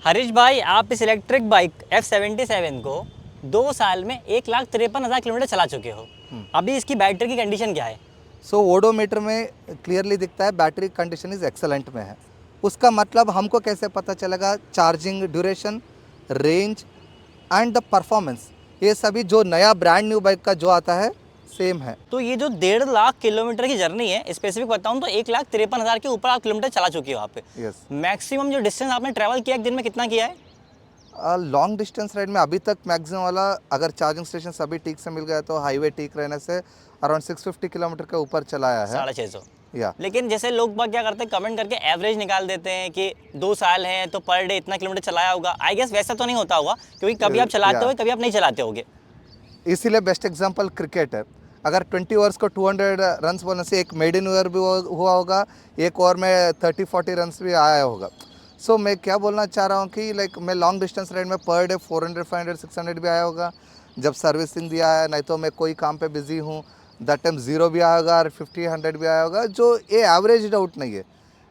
हरीश भाई, आप इस इलेक्ट्रिक बाइक F77 को 2 साल में 1,53,000 किलोमीटर चला चुके हो। अभी इसकी बैटरी की कंडीशन क्या है? सो ओडोमीटर में क्लियरली दिखता है बैटरी कंडीशन इज एक्सेलेंट में है। उसका मतलब हमको कैसे पता चलेगा? Charging duration, range and the performance, ये सभी जो नया ब्रांड न्यू बाइक का जो आता है सेम है। तो ये जो 1.5 लाख किलोमीटर की जर्नी है, स्पेसिफिक बताऊं तो 1,53,000 के ऊपर आप किलोमीटर चला चुके हो आप। यस। मैक्सिमम जो डिस्टेंस आपने ट्रैवल किया एक दिन में कितना किया है? लॉन्ग डिस्टेंस राइड में अभी तक मैक्सिमम वाला, अगर चार्जिंग स्टेशन सभी ठीक से मिल गया तो हाईवे ठीक रहने से अराउंड 650 किलोमीटर के ऊपर चलाया है। 650। या लेकिन जैसे लोग बाग क्या करते हैं, कमेंट करके एवरेज निकाल देते हैं कि 2 साल हैं तो पर डे इतना किलोमीटर चलाया होगा। आई गेस वैसा तो नहीं होता होगा, क्योंकि कभी आप चलाते हो, कभी आप नहीं चलाते होगे। इसीलिए बेस्ट एग्जांपल क्रिकेट है। अगर 20 ओवर्स को 200 रन्स बोलने से एक मेडन ओवर भी हुआ होगा, एक ओवर में 30-40 रन्स भी आया होगा। सो मैं क्या बोलना चाह रहा हूँ कि लाइक मैं लॉन्ग डिस्टेंस राइड में पर डे 400, 500, 600 भी आया होगा जब सर्विसिंग दिया है, नहीं तो मैं कोई काम पे बिजी हूँ दैट टाइम 0 भी आया होगा और 50-100 भी आया होगा। जो ये एवरेज आउट नहीं है,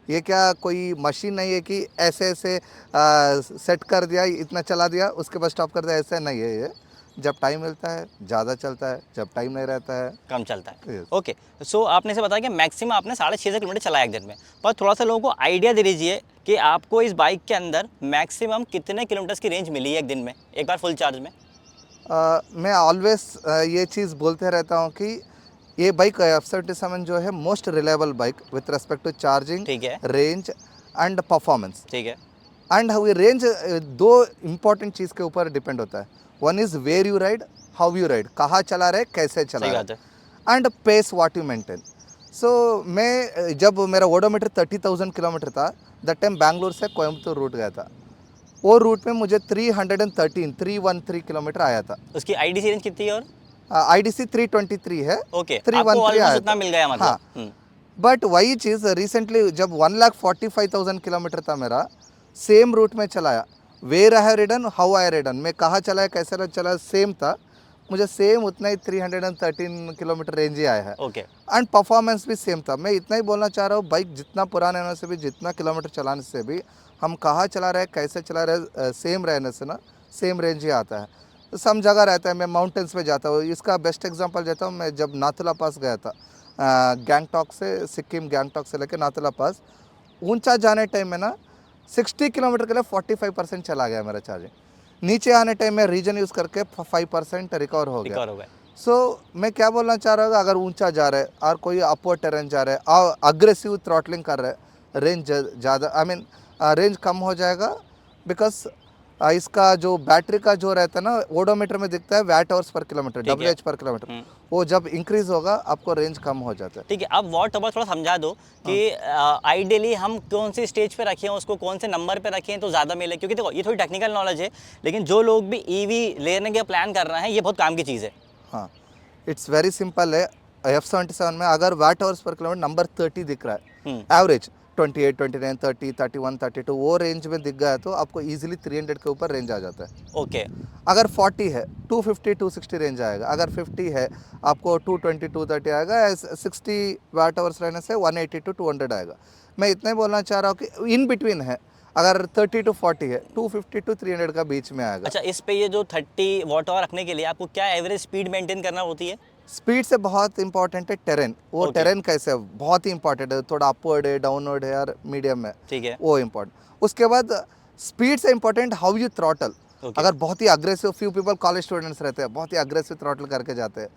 ये क्या कोई मशीन नहीं है कि ऐसे ऐसे सेट कर दिया, इतना चला दिया उसके बाद स्टॉप कर दिया, ऐसा नहीं है। ये जब टाइम मिलता है ज़्यादा चलता है, जब टाइम नहीं रहता है कम चलता है। Yes. ओके, सो आपने से बताया कि मैक्सिमम आपने 650 किलोमीटर चलाया एक दिन में, पर थोड़ा सा लोगों को आइडिया दे दीजिए कि आपको इस बाइक के अंदर मैक्सिमम कितने किलोमीटर्स की रेंज मिली है एक दिन में, एक बार फुल चार्ज में? मैं ऑलवेज ये चीज़ बोलते रहता हूँ कि ये बाइक F77 जो है most reliable bike with respect to charging, ठीक है। Range and performance. ठीक है। एंड हाउ ये रेंज दो इम्पॉर्टेंट चीज़ के ऊपर डिपेंड होता है। One is where you ride, how you ride, कहाँ चला रहे, कैसे चला सही रहे, बात है। And pace what you maintain. So मैं जब मेरा ओडोमीटर 30,000 किलोमीटर था, दैट टाइम बैंगलोर से कोयम्बतूर रूट गया था। वो रूट में मुझे 313 किलोमीटर आया था। उसकी आईडीसी रेंज कितनी है? और IDC 323 है। ओके, आपको 313 ऑलमोस्ट आया उतना था। मिल गया मतलब। हाँ, बट वही चीज़ रिसेंटली जब 1,45,000 किलोमीटर था मेरा, सेम रूट में चलाया, where I have ridden, how I ridden, मैं कहाँ चलाया, कैसे चलाया, सेम था, मुझे सेम उतना ही 313 किलोमीटर रेंज ही आया है। ओके। एंड परफॉर्मेंस भी सेम था। मैं इतना ही बोलना चाह रहा हूँ, बाइक जितना पुराने होने से भी, जितना किलोमीटर चलाने से भी, हम कहाँ चला रहे हैं, कैसे चला रहे हैं, सेम रहने से ना सेम रेंज ही आता है। तो सम जगह रहता है, मैं माउंटेन्स पे जाता हूँ। इसका बेस्ट एग्जांपल देता हूँ, मैं जब नाथुला पास गया था, गैंगटॉक से, सिक्किम गैंगटॉक से लेकर नाथुला पास, ऊंचा जाने टाइम में ना 60 किलोमीटर के लिए 45% चला गया मेरा चार्जिंग। नीचे आने टाइम में रीजन यूज़ करके 5% रिकवर हो गया। रिकवर हो गए। सो मैं क्या बोलना चाह रहा हूँ, अगर ऊंचा जा रहा है और कोई अपवर्ड टेरेन जा रहा है और अग्रेसिव थ्रॉटलिंग कर रहा है, रेंज ज़्यादा, आई मीन रेंज कम हो जाएगा। बिकॉज इसका जो बैटरी का जो रहता है ना, ओडोमीटर में दिखता है वैट आवर्स पर किलोमीटर, ठीक है। WH पर किलोमीटर, वो जब इंक्रीज होगा आपको रेंज कम हो जाता है। ठीक है, अब वॉट आवर थोड़ा समझा दो कि आइडियली हम कौन सी स्टेज पे रखें, उसको कौन से नंबर पे रखें तो ज़्यादा मिले, क्योंकि देखो ये थोड़ी टेक्निकल नॉलेज है, लेकिन जो लोग भी ईवी लेने का प्लान कर रहे हैं, ये बहुत काम की चीज़ है। हाँ, इट्स वेरी सिंपल है। F77 में अगर वैट आवर्स पर किलोमीटर नंबर 30 दिख रहा है, एवरेज 28, 29, 30, 31, 32 वो रेंज में दिख गया तो आपको इजीली 300 के ऊपर रेंज आ जाता है। ओके। अगर 40 है 250, 260 रेंज आएगा। अगर 50 है आपको 220, 230 आएगा। 60 वाट आवर्स रहने से 180 to 200 आएगा। मैं इतना ही बोलना चाह रहा हूँ कि इन बिटवीन है। अगर 30 to 40 है, 250 to 300 का बीच में आएगा। अच्छा, इस पे ये जो 30 वॉट आवर रखने के लिए आपको क्या एवरेज स्पीड मेंटेन करना होती है? स्पीड से बहुत इंपॉर्टेंट है टेरेन। वो Okay. टेरेन कैसे है बहुत ही इंपॉर्टेंट है, थोड़ा अपवर्ड है, डाउनवर्ड है और मीडियम है, ठीक है। वो इम्पोर्टेंट। उसके बाद स्पीड से important how you throttle. Okay. अगर बहुत ही aggressive, few people college students रहते हैं, बहुत ही अग्रेसिव थ्रॉटल करके जाते हैं,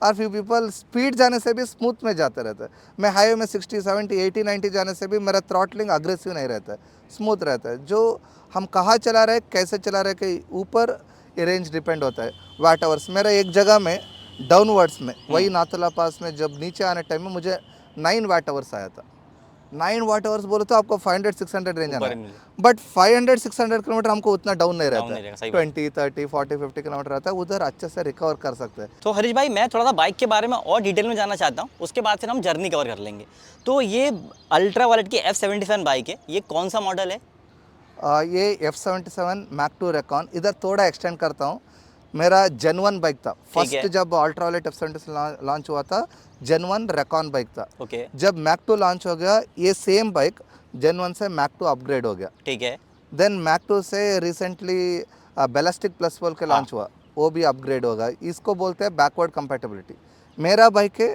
और फ्यू पीपल स्पीड जाने से भी स्मूथ में जाते रहते हैं। मैं हाईवे में 60, 70, 80, 90 जाने से भी मेरा थ्रॉटलिंग अग्रेसिव नहीं रहता है, स्मूथ रहता है। जो हम कहाँ चला रहे, कैसे चला रहे के ऊपर ये रेंज डिपेंड होता है। वाट आवर्स मेरा एक जगह में डाउनवर्ड्स में, वही नाथुला पास में, जब नीचे आने टाइम में मुझे 9 वाट आवर्स आया था। 9 वाट आवर्स बोले तो आपको 500-600 रेंज आना ऊपर है, मिले। बट 500-600 किलोमीटर हमको उतना डाउन नहीं डाउन रहता नहीं है। रहेगा, सही बात। 20, 30, 40, 50 किलोमीटर रहता है, उधर अच्छे से रिकवर कर सकते हैं। तो हरीश भाई, मैं थोड़ा सा बाइक के बारे में और डिटेल में जानना चाहता हूँ, उसके बाद फिर हम जर्नी कवर कर लेंगे। तो ये अल्ट्रा वायलेट की F77 बाइक है, ये कौन सा मॉडल है? ये F77 Mark II रेकॉन। इधर थोड़ा एक्सटेंड करता हूँ, मेरा जेन 1 बाइक था फर्स्ट। जब अल्ट्रावायलेट F77 लॉन्च हुआ था, जेन 1 रेकॉन बाइक था। ओके। जब Mark II लॉन्च हो गया, ये सेम बाइक जेन 1 से Mark II अपग्रेड हो गया। ठीक है। देन मैक 2 से रिसेंटली बैलिस्टिक प्लस बोल के लॉन्च हुआ, वो भी अपग्रेड होगा। इसको बोलते हैं बैकवर्ड कंपैटिबिलिटी। मेरा बाइक है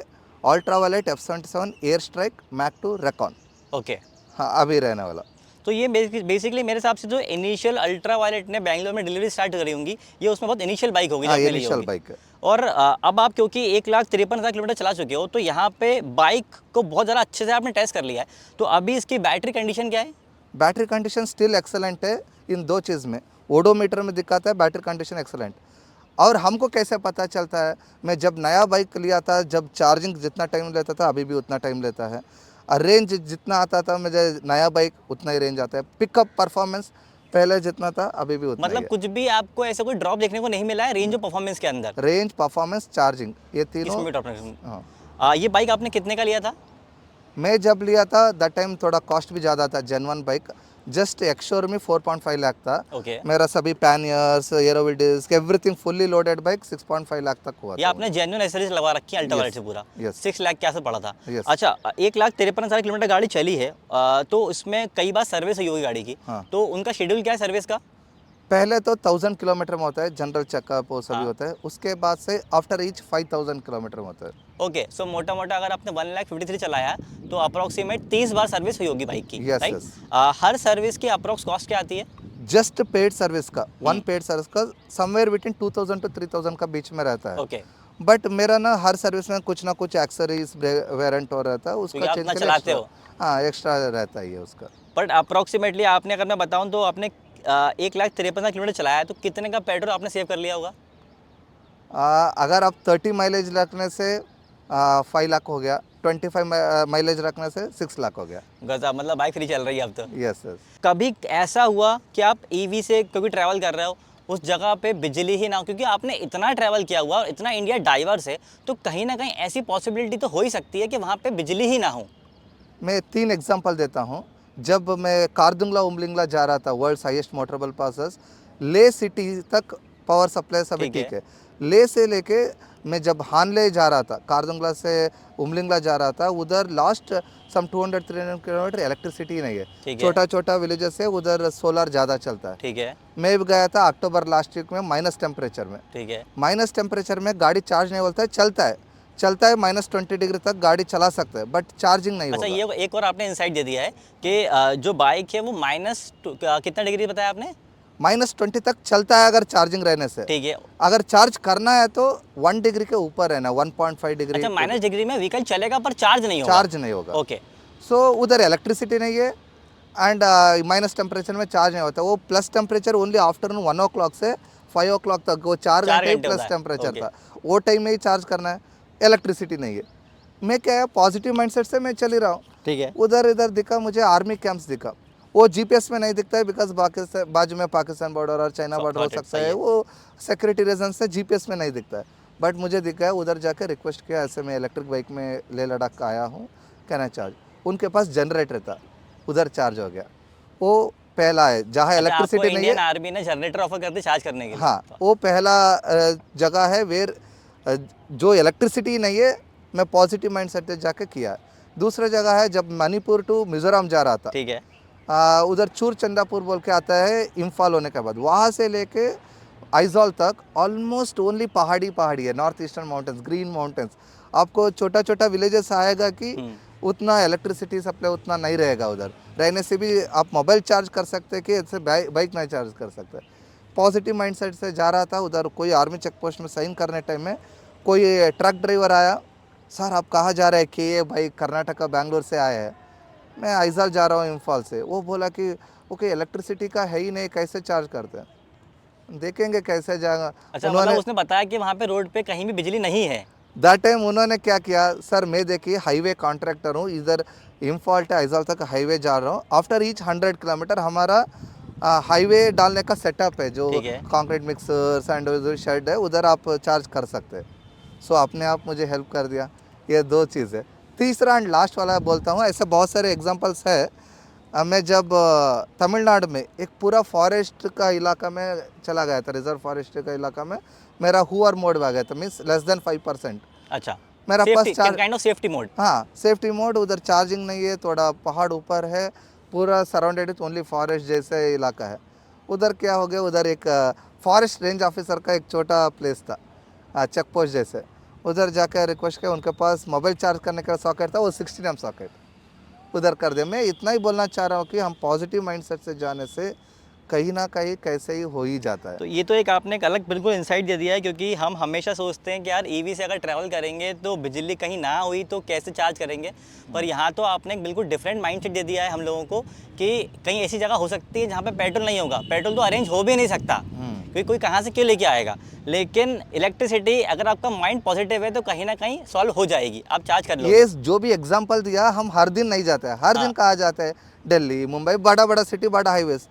Ultraviolette F77 air strike Mach 2 recon. Okay. हाँ, अभी रहने वाला। तो ये बेसिकली मेरे हिसाब से जो इनिशियल अल्ट्रा वायलेट ने बैंगलोर में डिलीवरी स्टार्ट करी होंगी, ये उसमें बहुत इनिशियल बाइक होगी जो हाँ, आपने ली इनिशियल होगी। बाइक है। और अब आप क्योंकि 1,53,000 किलोमीटर चला चुके हो, तो यहाँ पे बाइक को बहुत ज़्यादा अच्छे से आपने टेस्ट कर लिया है। तो अभी इसकी बैटरी कंडीशन क्या है? बैटरी कंडीशन स्टिल एक्सेलेंट है इन दो चीज़ में। ओडोमीटर में दिखाता है बैटरी कंडीशन एक्सेलेंट। और हमको कैसे पता चलता है, मैं जब नया बाइक लिया था, जब चार्जिंग जितना टाइम लेता था अभी भी उतना टाइम लेता है, और रेंज जितना आता था मुझे नया बाइक उतना ही रेंज आता है। पिकअप परफॉर्मेंस पहले जितना था अभी भी उतना मतलब ही कुछ भी आपको ऐसा कोई ड्रॉप देखने को नहीं मिला है रेंज और परफॉर्मेंस के अंदर? है। रेंज, परफॉर्मेंस, चार्जिंग, ये तीनों। इसमें भी ड्रॉप हाँ, ये बाइक आपने कितने का लिया था? मैं जब लिया था दैट टाइम थोड़ा कॉस्ट भी ज़्यादा था। जेन 1 बाइक जस्ट एक्शोर में 4.5 लाख था। ओके। मेरा सभी पैनियर्स, एरोविल disc, everything fully loaded bike 6.5 lakh तक हुआ ये था। आपने जेन्युइन एसेसरीज लगवा रखी है अल्ट्रा वायलेट से पूरा? yes. 6 लाख के आसपास पड़ा था। Yes. अच्छा, 1,53,000 किलोमीटर गाड़ी चली है, तो इसमें कई बार सर्विस हुई होगी गाड़ी की। हाँ। तो उनका शेड्यूल क्या है सर्विस का? पहले तो 1000 किलोमीटर में होता है जनरल चेकअप, वो सभी हाँ। होता है। उसके बाद से आफ्टर ईच 5000 किलोमीटर में होता है। ओके, सो मोटा मोटा अगर आपने 1,53,000 चलाया है, तो अप्रोक्सीमेट 30 बार सर्विस हुई होगी बाइक की, Yes, राइट? yes. हर सर्विस की अप्रोक्स कॉस्ट क्या आती है? जस्ट पेड सर्विस का, वन पेड सर्विस का समवेयर बिटवीन 2000 to 3000 का बीच में रहता है। ओके। बट मेरा ना हर सर्विस में कुछ ना कुछ एक्सेसरीज वेरेंट हो रहता है, क्योंकि उसका आप चेंज अपना के लिए चलाते एक्स्ट्रा, हाँ एक्स्ट्रा रहता ही है उसका। बट अप्रोक्सीमेटली आपने, अगर मैं बताऊं तो आपने 1,53,000 किलोमीटर चलाया है, तो कितने का पेट्रोल आपने सेव कर लिया होगा? अगर आप 30 माइलेज रखने से 5 लाख हो गया, 25 माइलेज रखने से 6 लाख हो गया। गजब, मतलब बाइक फ्री चल रही है अब तो। Yes yes. कभी ऐसा हुआ कि आप ईवी से कभी ट्रैवल कर रहे हो, उस जगह पे बिजली ही ना हो, क्योंकि आपने इतना ट्रैवल किया हुआ और इतना इंडिया डाइवर्स है, तो कहीं ना कहीं ऐसी पॉसिबिलिटी तो हो ही सकती है कि वहाँ पे बिजली ही ना हो। मैं 3 एग्जांपल देता हूँ। जब मैं कारदुंगला उमलिंगला जा रहा था, वर्ल्ड्स हाईएस्ट मोटरेबल पासेस, ले सिटी तक पावर सप्लाई सभी ठीक है। ठीक है। ले से लेके मैं जब हानले जा रहा था, कारदुंगला से उमलिंगला जा रहा था, उधर लास्ट सम 200-300 किलोमीटर इलेक्ट्रिसिटी नहीं है। ठीक है। छोटा छोटा विलेजेस है, उधर सोलर ज़्यादा चलता है। ठीक है। मैं भी गया था अक्टूबर लास्ट वीक में माइनस टेम्परेचर में। ठीक है। माइनस टेम्परेचर में गाड़ी चार्ज नहीं होता है, चलता है -20 डिग्री तक गाड़ी चला सकते हैं, बट चार्जिंग नहीं अच्छा, होगा। ये एक और आपने इंसाइट दे दिया है कि जो बाइक है वो माइनस कितना डिग्री बताया आपने? -20 तक चलता है अगर चार्जिंग रहने से। ठीक है। अगर चार्ज करना है तो 1 डिग्री के ऊपर रहना, 1.5 डिग्री। अच्छा, माइनस डिग्री में व्हीकल चलेगा पर चार्ज नहीं होगा? चार्ज नहीं होगा। ओके। सो उधर इलेक्ट्रिसिटी नहीं है एंड माइनस टेम्परेचर में चार्ज नहीं होता। वो plus temperature only afternoon 1 o'clock से 5 o'clock तक, वो 4 4 घंटे ही घंटे प्लस होता है। Temperature okay. था। वो टाइम में ही चार्ज करना है, इलेक्ट्रिसिटी नहीं है। मैं क्या है, पॉजिटिव माइंडसेट से मैं चल ही रहा हूँ। ठीक है। उधर इधर दिखा मुझे आर्मी कैंप्स दिखा, वो जीपीएस में नहीं दिखता है बिकॉज बाजू में पाकिस्तान बॉर्डर और चाइना बॉर्डर हो Got it, सकता सही है, है। वो सिक्योरिटी रीजन से जीपीएस में नहीं दिखता है। बट मुझे दिखा है, उधर जाकर रिक्वेस्ट किया, ऐसे मैं इलेक्ट्रिक बाइक में लेह लद्दाख का आया हूँ, कैन आई चार्ज। उनके पास जनरेटर था, उधर चार्ज हो गया। वो पहला है जहाँ अच्छा, आपको इलेक्ट्रिसिटी नहीं इंडियन है। आर्मी ने जनरेटर ऑफर कर दी चार्ज करने के लिए? हाँ, वो पहला जगह है वेर जो इलेक्ट्रिसिटी नहीं है, मैं पॉजिटिव माइंड सेट से जाके किया। दूसरा जगह है जब मणिपुर टू मिजोरम जा रहा था, ठीक है। उधर चूर चंदापुर बोल के आता है, इम्फाल होने के बाद वहाँ से लेके आइजॉल तक ऑलमोस्ट ओनली पहाड़ी है, north eastern mountains, green mountains. आपको छोटा छोटा विलेजेस आएगा कि उतना इलेक्ट्रिसिटी सप्लाई उतना नहीं रहेगा। उधर रहने से भी आप मोबाइल चार्ज कर सकते हैं कि ऐसे बाइक नहीं चार्ज कर सकते। पॉजिटिव माइंडसेट से जा रहा था। उधर कोई आर्मी चेक पोस्ट में साइन करने टाइम में कोई ट्रक ड्राइवर आया, सर आप कहाँ जा रहे हैं? कि ये भाई कर्नाटका बेंगलोर से आए हैं, मैं आइजॉल जा रहा हूँ इम्फाल से। वो बोला कि ओके इलेक्ट्रिसिटी का है ही नहीं, कैसे चार्ज करते हैं, देखेंगे कैसे जाएगा। अच्छा, मतलब उसने बताया कि वहाँ पे रोड पे कहीं भी बिजली नहीं है? दैट टाइम उन्होंने क्या किया, सर मैं देखिए हाईवे कॉन्ट्रैक्टर हूँ, इधर इम्फाल से आइजॉल तक हाईवे जा रहा हूँ। आफ्टर ईच 100 किलोमीटर हमारा हाईवे डालने का सेटअप है, जो ठीक है। कंक्रीट मिक्सर सैंडविच शेड है, उधर आप चार्ज कर सकते हैं। सो अपने आप मुझे हेल्प कर दिया। ये दो चीज़ है। तीसरा एंड लास्ट वाला बोलता हूँ, ऐसे बहुत सारे एग्जांपल्स है। मैं जब तमिलनाडु में एक पूरा फॉरेस्ट का इलाका में चला गया था, रिजर्व फॉरेस्ट का इलाका में, मेरा हुआर मोड आ गया था, मीन्स लेस देन 5%। अच्छा, मेरा पास काइंड ऑफ सेफ्टी मोड। हाँ सेफ्टी मोड, उधर चार्जिंग नहीं है, थोड़ा पहाड़ ऊपर है, पूरा सराउंडेड विथ ओनली फॉरेस्ट जैसे इलाका है। उधर क्या हो गया, उधर एक फॉरेस्ट रेंज ऑफिसर का एक छोटा प्लेस था, चेक पोस्ट जैसे। उधर जाकर रिक्वेस्ट किया, उनके पास मोबाइल चार्ज करने का सॉकेट था, वो 16 एम सॉकेट उधर कर दिया। मैं इतना ही बोलना चाह रहा हूँ कि हम पॉजिटिव माइंडसेट से जाने से कहीं ना कहीं कैसे ही हो ही जाता है। तो ये तो एक आपने एक अलग बिल्कुल इंसाइट दे दिया है, क्योंकि हम हमेशा सोचते हैं कि यार ईवी से अगर ट्रैवल करेंगे तो बिजली कहीं ना हुई तो कैसे चार्ज करेंगे, पर यहाँ तो आपने एक बिल्कुल डिफरेंट माइंडसेट दे दिया है हम लोगों को कि कहीं ऐसी जगह हो सकती है जहाँ पे पेट्रोल नहीं होगा। पेट्रोल तो अरेंज हो भी नहीं सकता, क्योंकि कोई कहाँ से क्यों लेके आएगा, लेकिन इलेक्ट्रिसिटी अगर आपका माइंड पॉजिटिव है तो कहीं ना कहीं सॉल्व हो जाएगी, आप चार्ज कर लो। ये जो भी एग्जांपल दिया, हम हर दिन नहीं जाते हैं, हर दिन कहाँ जाते हैं, दिल्ली मुंबई, बड़ा बड़ा सिटी, बड़ा हाईवेज।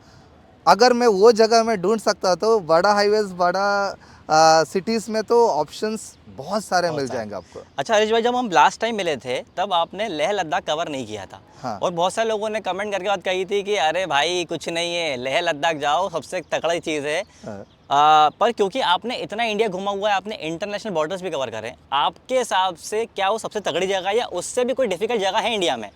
अगर मैं वो जगह में ढूंढ सकता तो बड़ा हाईवेज, बड़ा सिटीज़ में तो ऑप्शंस बहुत सारे मिल जाएंगे आपको। अच्छा हरीश भाई, जब हम लास्ट टाइम मिले थे तब आपने लेह लद्दाख कवर नहीं किया था। हाँ। और बहुत सारे लोगों ने कमेंट करके बात कही थी कि अरे भाई कुछ नहीं है, लेह लद्दाख जाओ, सबसे तगड़ी चीज़ है। हाँ। पर क्योंकि आपने इतना इंडिया घुमा हुआ है, आपने इंटरनेशनल बॉर्डर्स भी कवर करे, आपके हिसाब से क्या वो सबसे तगड़ी जगह है या उससे भी कोई डिफिकल्ट जगह है इंडिया में?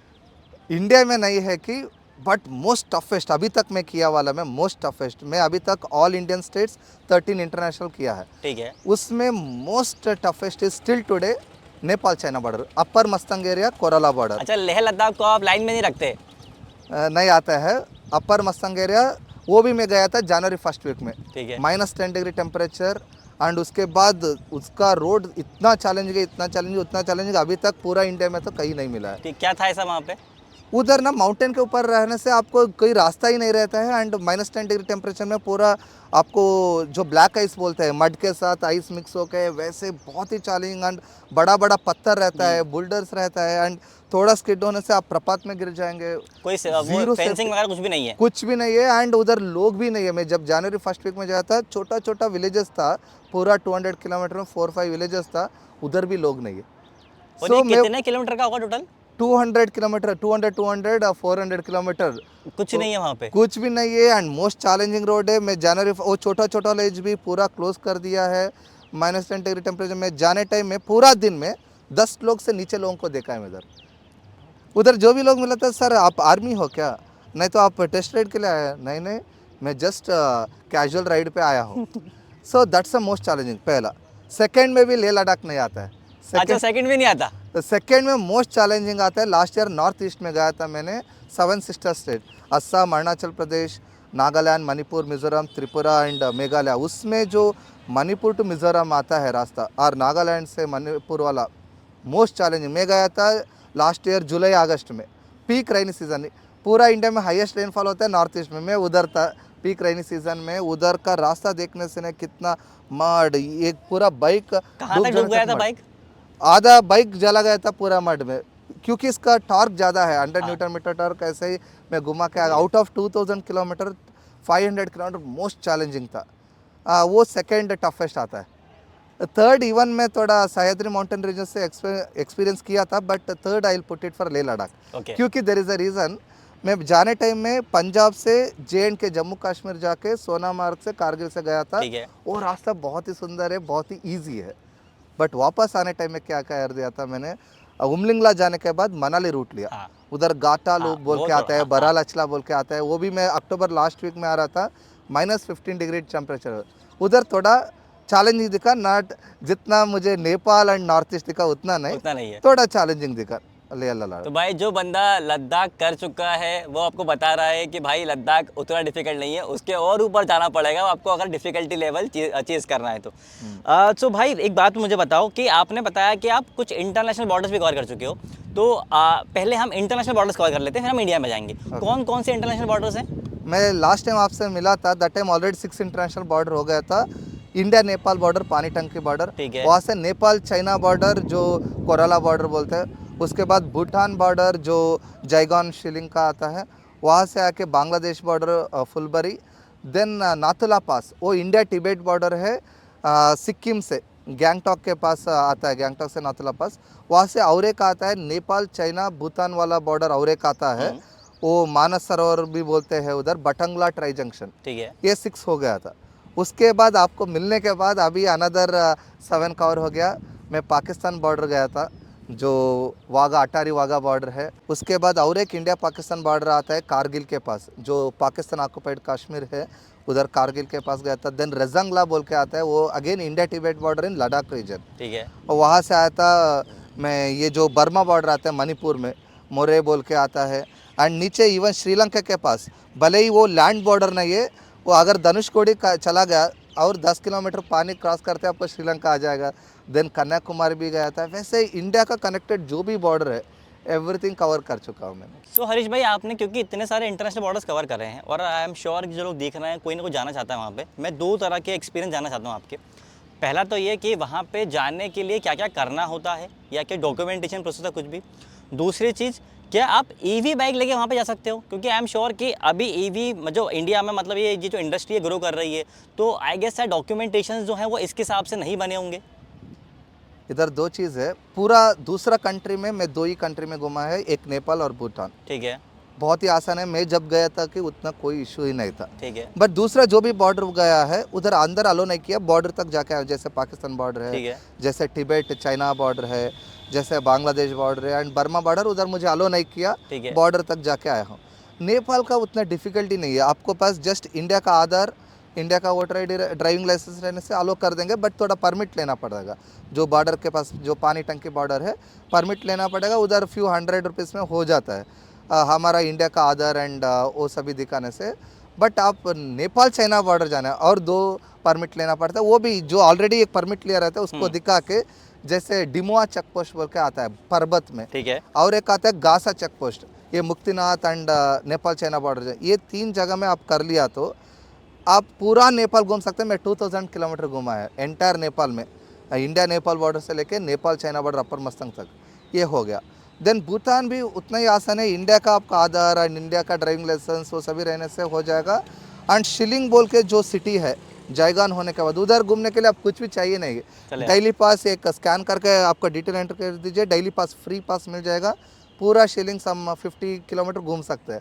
इंडिया में नहीं है कि, बट मोस्ट टफेस्ट अभी तक मैं किया वाला में, मोस्ट टफेस्ट मैं अभी तक ऑल इंडियन स्टेट्स 13 इंटरनेशनल किया है। ठीक है। उसमें most toughest is still today Nepal China border, upper Mustang area, Korala border. अच्छा, लेह लद्दाख को आप लाइन में नहीं रखते? नहीं आता है अपर मस्तंग एरिया, वो भी मैं गया था जनवरी फर्स्ट वीक में। ठीक है। -10 डिग्री टेम्परेचर, एंड उसके बाद उसका रोड इतना चैलेंजिंग है, इतना चैलेंजिंग, उतना चैलेंजिंग, अभी तक पूरा इंडिया में तो कहीं नहीं मिला है। ठीक, क्या था ऐसा वहाँ पे? उधर ना माउंटेन के ऊपर रहने से आपको कोई रास्ता ही नहीं रहता है, एंड -10 डिग्री टेम्परेचर में पूरा आपको जो ब्लैक आइस बोलते हैं, मड के साथ आइस मिक्स होकर, वैसे बहुत ही चैलेंजिंग, एंड बड़ा बड़ा पत्थर रहता है, बुल्डर्स रहता है, एंड थोड़ा स्किड होने से आप प्रपात में गिर जाएंगे। कोई Zero फेंसिंग वगैरह कुछ भी नहीं है? कुछ भी नहीं है, एंड उधर लोग भी नहीं है। मैं जब जनवरी फर्स्ट वीक में गया था, छोटा छोटा विलेजेस था, पूरा 200 किलोमीटर में 4-5 विलेजेस था, उधर भी लोग नहीं है। और So, ये कितने किलोमीटर का होगा टोटल? 200 किलोमीटर, 200 400 किलोमीटर, कुछ नहीं है वहाँ पे? कुछ भी नहीं है, एंड मोस्ट चैलेंजिंग रोड है। मैं जनवरी वो छोटा छोटा विलेज भी पूरा क्लोज कर दिया है। -10 डिग्री टेम्परेचर में जाने टाइम में पूरा दिन में 10 लोग से नीचे लोगों को देखा है मैं उधर जो भी लोग मिला था, सर आप आर्मी हो क्या, नहीं तो आप टेस्ट राइड के लिए आए? नहीं नहीं, मैं जस्ट कैजुअल राइड पे आया हूँ। So that's the most challenging, पहला। सेकंड में भी लेह लद्दाख नहीं आता है। अच्छा, सेकंड में नहीं आता? तो सेकंड में मोस्ट चैलेंजिंग आता है, लास्ट ईयर नॉर्थ ईस्ट में गया था मैंने, 7 sister state, Assam, Arunachal Pradesh, Nagaland, Manipur, Mizoram, Tripura and Meghalaya. उसमें जो मणिपुर टू मिजोरम आता है रास्ता, और नागालैंड से मणिपुर वाला, मोस्ट चैलेंजिंग। मैं गया था लास्ट ईयर जुलाई अगस्त में, पीक रेनी सीजन। पूरा इंडिया में हाईएस्ट रेनफॉल होता है नॉर्थ ईस्ट में, मैं उधर था पीक रेनी सीजन में। उधर का रास्ता देखने से ना कितना मड, एक पूरा बाइक कहाँ तक डूब गया था बाइक? आधा बाइक जला गया था पूरा मड में, क्योंकि इसका टॉर्क ज़्यादा है, 100 न्यूटन मीटर टॉर्क। ऐसे ही मैं घुमा के out of 2000 kilometre 500 kilometre most challenging था। वो सेकेंड टफेस्ट आता है। थर्ड इवन में थोड़ा सह्याद्री माउंटेन रीजन से एक्सपीरियंस किया था, but third I will put it for Leh Ladakh, क्योंकि देयर इज़ अ रीज़न। मैं जाने टाइम में पंजाब से JNK जम्मू कश्मीर जाके सोनामार्ग से कारगिल से गया था। वो रास्ता बहुत ही सुंदर है, बहुत ही ईजी है, बट वापस आने टाइम में क्या कर दिया था मैंने, उमलिंगला जाने के बाद मनाली रूट लिया। उधर गाटा लोग बोल के आता है, बराल अचला बोल के आता है, वो भी मैं अक्टूबर लास्ट वीक में आ रहा था, -15 डिग्री टेम्परेचर। उधर थोड़ा चैलेंजिंग दिखा, नॉट जितना मुझे नेपाल एंड नॉर्थ ईस्ट दिखा उतना नहीं है, थोड़ा चैलेंजिंग दिखा लेह लद्दाख। तो भाई जो बंदा लद्दाख कर चुका है वो आपको बता रहा है कि भाई लद्दाख उतना डिफिकल्ट नहीं है, उसके और ऊपर जाना पड़ेगा आपको अगर डिफिकल्टी लेवल चेज करना है तो। तो भाई एक बात मुझे बताओ कि आपने बताया कि आप कुछ इंटरनेशनल बॉर्डर्स भी कवर कर चुके हो, तो पहले हम इंटरनेशनल बॉर्डर्स कवर कर लेते हैं, फिर हम इंडिया में जाएंगे। कौन कौन से इंटरनेशनल बॉर्डर्स हैं? मैं लास्ट टाइम आपसे मिला था, that time already 6 international border हो गया था। इंडिया नेपाल बॉर्डर, पानी टंकी बॉर्डर, वहाँ से नेपाल चाइना बॉर्डर जो कोराला बॉर्डर बोलते हैं, उसके बाद भूटान बॉर्डर जो जयगॉन शिलिंग का आता है, वहाँ से आके Bangladesh border Phulbari, then Nathula pass, वो इंडिया तिब्बत बॉर्डर है, सिक्किम से गैंगटॉक के पास आता है, गैंगटॉक से नाथुला पास, वहाँ से और एक आता है नेपाल चाइना भूटान वाला बॉर्डर, और एक आता है वो मानस सरोवर भी बोलते हैं उधर, बटंगला ट्राई जंक्शन। ठीक है, ये 6 हो गया था। उसके बाद आपको मिलने के बाद अभी अनदर 7 कवर हो गया। मैं पाकिस्तान बॉर्डर गया था, जो वाघा अटारी वाघा बॉर्डर है। उसके बाद और एक इंडिया पाकिस्तान बॉर्डर आता है कारगिल के पास, जो पाकिस्तान ऑक्युपाइड कश्मीर है, उधर कारगिल के पास गया था। देन रजंगला बोल के आता है, वो again India Tibet border in Ladakh region. ठीक है। और वहाँ से आया था मैं, ये जो बर्मा बॉर्डर आता है मणिपुर में, मोरे बोल के आता है। एंड नीचे इवन श्रीलंका के पास, भले ही वो लैंड बॉर्डर नहीं है, वो अगर धनुषकोडी चला गया और 10 किलोमीटर पानी क्रॉस करते आपको श्रीलंका आ जाएगा। देन कन्याकुमारी भी गया था। वैसे इंडिया का कनेक्टेड जो भी बॉर्डर है एवरीथिंग कवर कर चुका हूँ मैंने। सो हरीश भाई, आपने क्योंकि इतने सारे इंटरनेशनल बॉर्डर्स कवर कर रहे हैं और आई एम श्योर कि जो लोग देख रहे हैं कोई ना कोई जाना चाहता है वहाँ पे, मैं 2 तरह के एक्सपीरियंस जानना चाहता हूँ आपके। पहला तो ये कि वहाँ पे जाने के लिए क्या क्या करना होता है, या क्या डॉक्यूमेंटेशन प्रोसेस है कुछ भी। दूसरी चीज़, क्या आप ईवी बाइक लेके वहाँ पे जा सकते हो? क्योंकि आई एम श्योर कि अभी ईवी जो इंडिया में, मतलब ये जो इंडस्ट्री है ग्रो कर रही है, तो आई गेस डॉक्यूमेंटेशन जो है वो इसके हिसाब से नहीं बने होंगे। इधर 2 चीज़ है। पूरा दूसरा कंट्री में मैं 2 ही कंट्री में घुमा है, एक नेपाल और भूटान। ठीक है। बहुत ही आसान है। मैं जब गया था कि उतना कोई इशू ही नहीं था। ठीक है। बट दूसरा जो भी बॉर्डर गया है उधर अंदर अलो नहीं किया, बॉर्डर तक जाके आया। जैसे पाकिस्तान बॉर्डर ठीक है, है। जैसे तिब्बत चाइना बॉर्डर है, जैसे बांग्लादेश बॉर्डर है एंड बर्मा बॉर्डर, उधर मुझे अलो नहीं किया, ठीक है। बॉर्डर तक जाके आया हूँ। नेपाल का उतना डिफिकल्टी नहीं है, आपको पास जस्ट इंडिया का आधार, इंडिया का voter I D, driving licence रहने से अलो कर देंगे। बट थोड़ा परमिट लेना पड़ेगा। जो बॉर्डर के पास जो पानी टंकी बॉर्डर है, परमिट लेना पड़ेगा। उधर फ्यू 100 रुपीज़ में हो जाता है हमारा इंडिया का आधार एंड वो सभी दिखाने से। बट आप नेपाल चाइना बॉर्डर जाना है और 2 परमिट लेना पड़ता है। वो भी जो ऑलरेडी एक परमिट लिया रहता है उसको दिखा के, जैसे डिमुआ चेक पोस्ट बोल के आता है पर्वत में, ठीक है। और एक आता है गासा चेक पोस्ट, ये Muktinath and Nepal China border. ये 3 जगह में आप कर लिया तो आप पूरा नेपाल घूम सकते हैं। मैं 2000 किलोमीटर घूमा है एंटायर नेपाल में, इंडिया नेपाल बॉर्डर से लेके Nepal China border upper Mastung तक, ये हो गया। देन भूटान भी उतना ही आसान है। इंडिया का आपका आधार एंड इंडिया का ड्राइविंग लाइसेंस वो सभी रहने से हो जाएगा। एंड शिलिंग बोल के जो सिटी है, जायगान होने के बाद उधर घूमने के लिए आप कुछ भी चाहिए नहीं। डेली पास एक स्कैन करके आपका डिटेल एंटर कर दीजिए, डेली पास फ्री पास मिल जाएगा। पूरा शिलिंग हम 50 किलोमीटर घूम सकते हैं।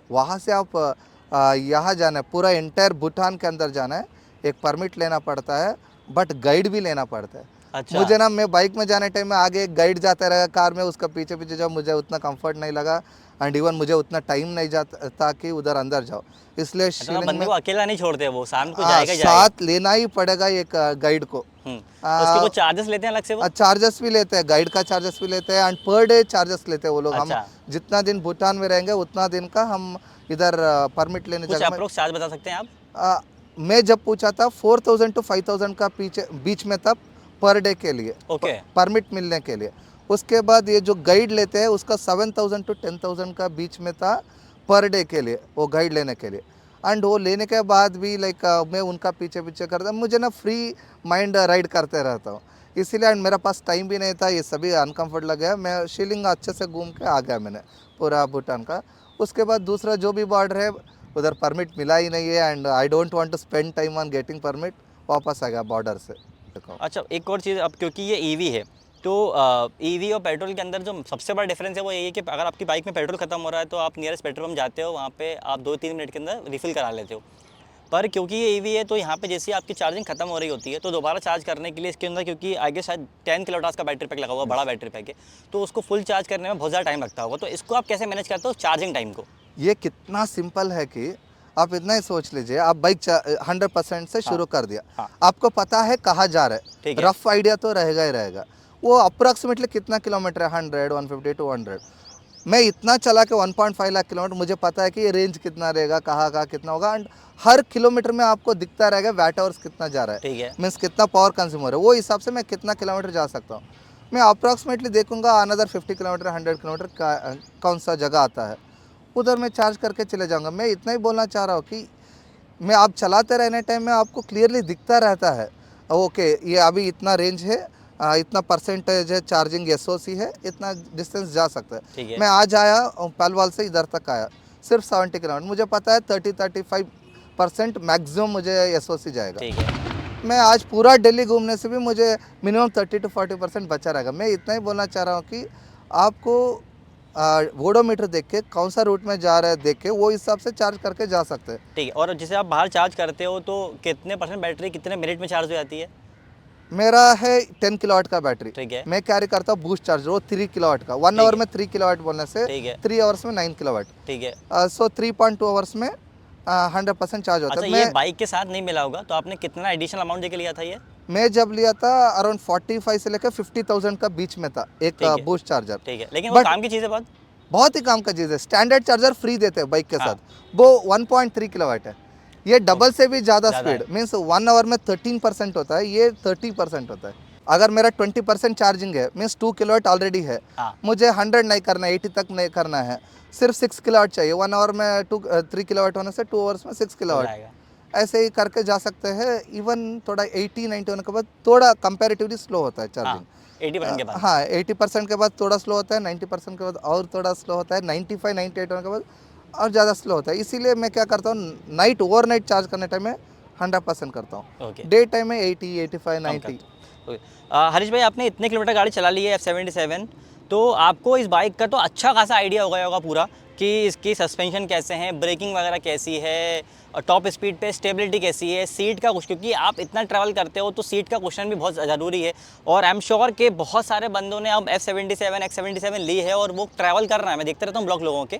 वहाँ से आप यहाँ जाना है, पूरा एंटायर भूटान के अंदर जाना है, एक परमिट लेना पड़ता है, बट गाइड भी लेना पड़ता है। अच्छा। मुझे ना, मैं बाइक में जाने टाइम में आगे एक गाइड जाता रहेगा कार में, उसका पीछे पीछे जाओ, मुझे उतना कंफर्ट नहीं लगा एंड इवन मुझे उतना टाइम नहीं जाता था कि उधर अंदर जाओ। इसलिए अच्छा, शिलिंग बंदे में को अकेला नहीं छोड़ते, वो सामने को जाएगा ही जाएगा। साथ लेना ही पड़ेगा एक गाइड को। उसके कुछ चार्जेस लेते हैं अलग से वो? चार्जेस भी लेते हैं, गाइड का चार्जेस भी लेते हैं एंड पर डे चार्जेस लेते हैं वो लोग। हम अच्छा। जितना दिन भूटान में रहेंगे उतना दिन का हम इधर परमिट लेने कुछ जगह में। अप्रोक्स चार्ज बता सकते हैं आप? मैं जब पूछा था 4000 to 5000 का पीछे बीच में था पर डे के लिए, ओके। परमिट मिलने के लिए। उसके बाद ये जो गाइड लेते हैं उसका 7000 to 10000 का बीच में था पर डे के लिए, वो गाइड लेने के लिए। एंड वो लेने के बाद भी लाइक मैं उनका पीछे पीछे करता, मुझे ना फ्री माइंड राइड करते रहता हूँ इसीलिए। एंड मेरा पास टाइम भी नहीं था, ये सभी अनकम्फर्ट लग गया। मैं शिलिंग अच्छे से घूम के आ गया मैंने पूरा भूटान का। उसके बाद दूसरा जो भी बॉर्डर है उधर परमिट मिला ही नहीं है and I don't want to spend time on getting permit, वापस आ गया बॉर्डर से। अच्छा, एक और चीज़, अब क्योंकि ये ईवी है तो ईवी और पेट्रोल के अंदर जो सबसे बड़ा डिफरेंस है वो यही है कि अगर आपकी बाइक में पेट्रोल खत्म हो रहा है तो आप नियरेस्ट पेट्रोल पंप जाते हो, वहाँ पे आप 2-3 मिनट के अंदर रिफ़िल करा लेते हो। पर क्योंकि ये ईवी है तो यहाँ पे जैसे आपकी चार्जिंग खत्म हो रही होती है तो दोबारा चार्ज करने के लिए इसके अंदर, क्योंकि आगे शायद 10 किलोवाट का बैटरी पैक लगा हुआ, बड़ा बैटरी पैक है, तो उसको फुल चार्ज करने में बहुत ज़्यादा टाइम लगता होगा। तो इसको आप कैसे मैनेज करते हो चार्जिंग टाइम को? ये कितना सिंपल है कि आप इतना ही सोच लीजिए, आप बाइक 100% से शुरू कर दिया। हाँ। आपको पता है कहाँ जा रहा है, ठीक है। रफ आइडिया तो रहेगा ही रहेगा। वो अप्रोक्सीमेटली कितना किलोमीटर है, 100, 150, 200। मैं इतना चला के 1.5 लाख किलोमीटर, मुझे पता है कि ये रेंज कितना रहेगा, कहाँ कहाँ कितना होगा। एंड हर किलोमीटर में आपको दिखता रहेगा वैट आवर्स कितना जा रहा है, ठीक है। मीन्स कितना पावर कंज्यूमर है, वो हिसाब से मैं कितना किलोमीटर जा सकता हूँ। मैं अप्रॉक्सीमेटली देखूंगा अनदर 50 किलोमीटर 100 किलोमीटर कौन सा जगह आता है, उधर मैं चार्ज करके चले जाऊँगा। मैं इतना ही बोलना चाह रहा हूँ कि मैं आप चलाते रहने टाइम में आपको क्लियरली दिखता रहता है, ओके ये अभी इतना रेंज है, इतना परसेंटेज है चार्जिंग एसओसी है, इतना डिस्टेंस जा सकता है। ठीक है। मैं आज आया पलवल से इधर तक आया सिर्फ 70 किलोमीटर, मुझे पता है 30-35% मैक्सिमम मुझे एसओसी जाएगा। ठीक है। मैं आज पूरा दिल्ली घूमने से भी मुझे मिनिमम 30-40% बचा रहेगा। मैं इतना ही बोलना चाह रहा हूँ कि आपको वोडोमीटर देख के कौन सा रूट में जा रहा है देख के वो हिसाब से चार्ज करके जा सकते हैं। ठीक है। और जैसे आप बाहर चार्ज करते हो तो कितने % बैटरी कितने मिनट में चार्ज हो जाती है? मेरा है 10 किलोवाट का बैटरी। ठीक है। मैं कैरी करता हूँ बूस्ट चार्जर, वो 3 किलोवाट का। 1 आवर में 3 किलोवाट बोलने से ठीक है। 3 आवर्स में 9 किलोवाट। ठीक है। सो 3.2 आवर्स में 100% चार्ज होता अच्छा, है। ये मैं बाइक के साथ नहीं मिला होगा, तो आपने कितना एडिशनल अमाउंट दे के लिया था ये? मैं जब लिया था अराउंड 45 से लेकर 50,000 का बीच में था एक ठीक है। Boost charger. ठीक है, लेकिन वो बट काम की चीज़ है बहुत। बहुत ही काम का चीज़ है। स्टैंडर्ड चार्जर फ्री देते हैं बाइक के हाँ। साथ। वो 1.3 किलोवाट है, ये डबल से भी ज़्यादा ज़्यादा स्पीड, है। मीन्स 1 आवर में 13% होता है, ये 30% होता है। अगर मेरा 20% चार्जिंग है, मीन्स 2 किलोवाट ऑलरेडी है, हाँ। मुझे 100 नहीं करना है, 80 तक नहीं करना है, सिर्फ 6 किलोवाट चाहिए। 1 आवर में 3 किलोवाट होने से 2 आवर्स में 6 हो किलोवाट जाएगा। ऐसे ही करके जा सकते हैं। इवन थोड़ा 80-90 होने के बाद थोड़ा कंपैरेटिवली स्लो होता है हाँ, चार्जिंग। 80% के बाद। हाँ, 80% के बाद थोड़ा स्लो होता है, 90% के बाद और थोड़ा स्लो होता है, 95-98 होने के बाद और ज़्यादा स्लो होता है। इसीलिए मैं क्या करता हूँ, नाइट ओवरनाइट चार्ज करने टाइम में 100% करता हूँ, ओके। डे टाइम में 80, 85, कम 90। करते हो। ओके। हरीश भाई, आपने इतने किलोमीटर गाड़ी चला ली है F77, तो आपको इस बाइक का तो अच्छा खासा आइडिया हो गया होगा पूरा कि इसकी सस्पेंशन कैसे हैं, ब्रेकिंग वगैरह कैसी है, और टॉप स्पीड पे स्टेबिलिटी कैसी है, सीट का कुछ, क्योंकि आप इतना ट्रैवल करते हो तो सीट का क्वेश्चन भी बहुत ज़रूरी है। और आई एम श्योर कि बहुत सारे बंदों ने अब F77 X77 ली है और वो ट्रैवल कर रहा है, मैं देखते रहता हूँ ब्लॉग लोगों के।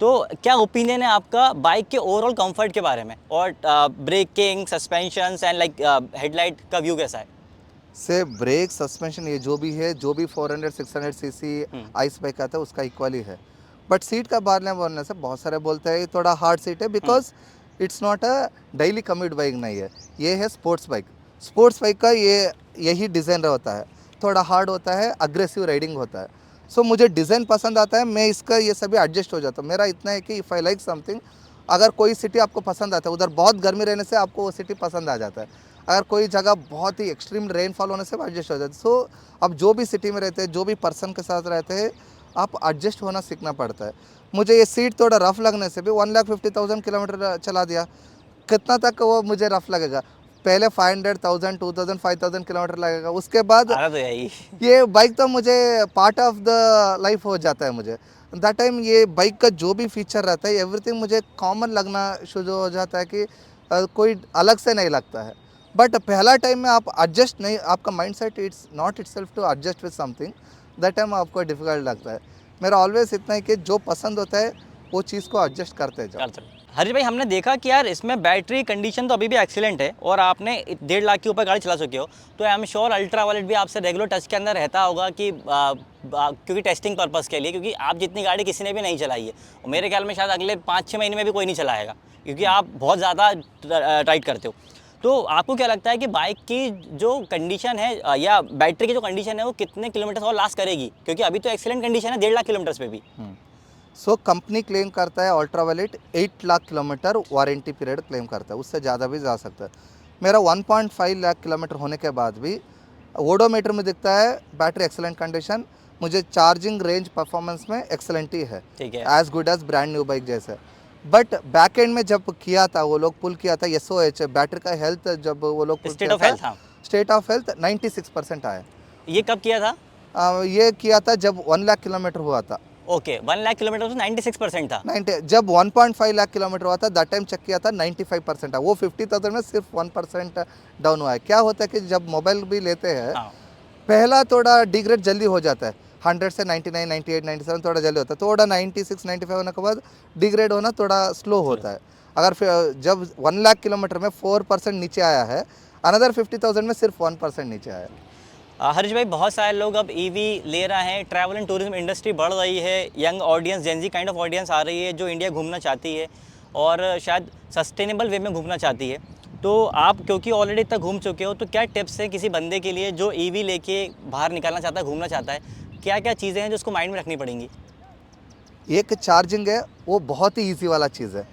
तो क्या ओपिनियन है आपका बाइक के ओवरऑल कंफर्ट के बारे में, और braking, suspension and like headlight का व्यू कैसा है? से ब्रेक सस्पेंशन ये जो भी है, जो भी 400-600 सीसी आइस बाइक आता है उसका इक्वली है। बट सीट का बारे में बोलने से बहुत सारे बोलते हैं थोड़ा हार्ड सीट है, because it's not a daily commute bike नहीं है, ये है स्पोर्ट्स बाइक। स्पोर्ट्स बाइक का ये यही डिज़ाइन होता है, थोड़ा हार्ड होता है, अग्रेसिव राइडिंग होता है। सो मुझे डिज़ाइन पसंद आता है, मैं इसका ये सभी एडजस्ट हो जाता हूँ। मेरा इतना है कि इफ़ आई लाइक समथिंग, अगर कोई सिटी आपको पसंद आता है, उधर बहुत गर्मी रहने से आपको वो सिटी पसंद आ जाता है, अगर कोई जगह बहुत ही एक्सट्रीम रेनफॉल होने से एडजस्ट हो जाता है। सो अब जो भी सिटी में रहते हैं, जो भी पर्सन के साथ रहते हैं, आप एडजस्ट होना सीखना पड़ता है। मुझे ये सीट थोड़ा रफ लगने से भी 1,50,000 किलोमीटर चला दिया, कितना तक वो मुझे रफ लगेगा? पहले 500,000, 2,000, 5,000 किलोमीटर लगेगा, उसके बाद आना तो यही। ये बाइक तो मुझे पार्ट ऑफ द लाइफ हो जाता है। मुझे दैट टाइम ये बाइक का जो भी फीचर रहता है, एवरीथिंग मुझे कॉमन लगना शुरू हो जाता है कि कोई अलग से नहीं लगता है। बट पहला टाइम में आप एडजस्ट नहीं, आपका mindset it's not itself to adjust with something, that time आपको डिफिकल्ट लगता है। मेरा ऑलवेज इतना है कि जो पसंद होता है वो चीज़ को एडजस्ट करते जाओ। चल चल। हरीश भाई, हमने देखा कि यार इसमें बैटरी कंडीशन तो अभी भी एक्सीलेंट है, और आपने 1.5 लाख के ऊपर गाड़ी चला चुके हो, तो I am sure Ultraviolette भी आपसे रेगुलर टच के अंदर रहता होगा कि क्योंकि टेस्टिंग पर्पस के लिए, क्योंकि आप जितनी गाड़ी किसी ने भी नहीं चलाई है, और मेरे ख्याल में शायद अगले 5-6 महीने में भी कोई नहीं चलाएगा, क्योंकि आप बहुत ज़्यादा राइड करते हो। तो आपको क्या लगता है कि बाइक की जो कंडीशन है या बैटरी की जो कंडीशन है वो कितने किलोमीटर और लास्ट करेगी, क्योंकि अभी तो एक्सीलेंट कंडीशन है 1.5 लाख किलोमीटर्स पे भी। सो कंपनी क्लेम करता है ultraviolet 8 lakh kilometre warranty period claim करता है, उससे ज़्यादा भी जा सकता है। मेरा 1.5 लाख किलोमीटर होने के बाद भी ओडोमीटर में दिखता है बैटरी एक्सेलेंट कंडीशन, मुझे चार्जिंग रेंज परफॉर्मेंस में एक्सेलेंट ही है, ठीक है। As good as brand new bike जैसे। बट बैक एंड में जब किया था, वो लोग पुल किया था SOH बैटरी का हेल्थ, जब वो लोग पुल स्टेट किया ऑफ हेल्थ, था, हाँ। स्टेट ऑफ हेल्थ 96% आया। ये कब किया था? ये किया था जब 1 लाख किलोमीटर हुआ था। ओके, 1 लाख किलोमीटर तो 96% था। 90 जब 1.5 लाख किलोमीटर हुआ था, दैट टाइम चेक किया था 95% था। वो 50,000 में सिर्फ 1% डाउन हुआ है। क्या होता है कि जब मोबाइल भी लेते हैं, हाँ। पहला थोड़ा डिग्रेड जल्दी हो जाता है, 100 से 99, 98, 97 थोड़ा जल्दी होता है, थोड़ा 96, 95 होने के बाद डिग्रेड होना थोड़ा स्लो होता है। अगर फिर जब 1 लाख किलोमीटर में 4% नीचे आया है, अनदर 50,000 में सिर्फ 1% नीचे आया है। हरीश भाई, बहुत सारे लोग अब ईवी ले रहे हैं, ट्रैवल एंड टूरिज्म इंडस्ट्री बढ़ रही है, young audience, Gen Z kind of audience आ रही है जो इंडिया घूमना चाहती है और शायद सस्टेनेबल वे में घूमना चाहती है। तो आप क्योंकि ऑलरेडी तक घूम चुके हो, तो क्या टिप्स हैं किसी बंदे के लिए जो ईवी लेके बाहर निकलना चाहता है, घूमना चाहता है? क्या क्या चीज़ें हैं जो उसको माइंड में रखनी पड़ेंगी? एक चार्जिंग है, वो बहुत ही ईजी वाला चीज़ है।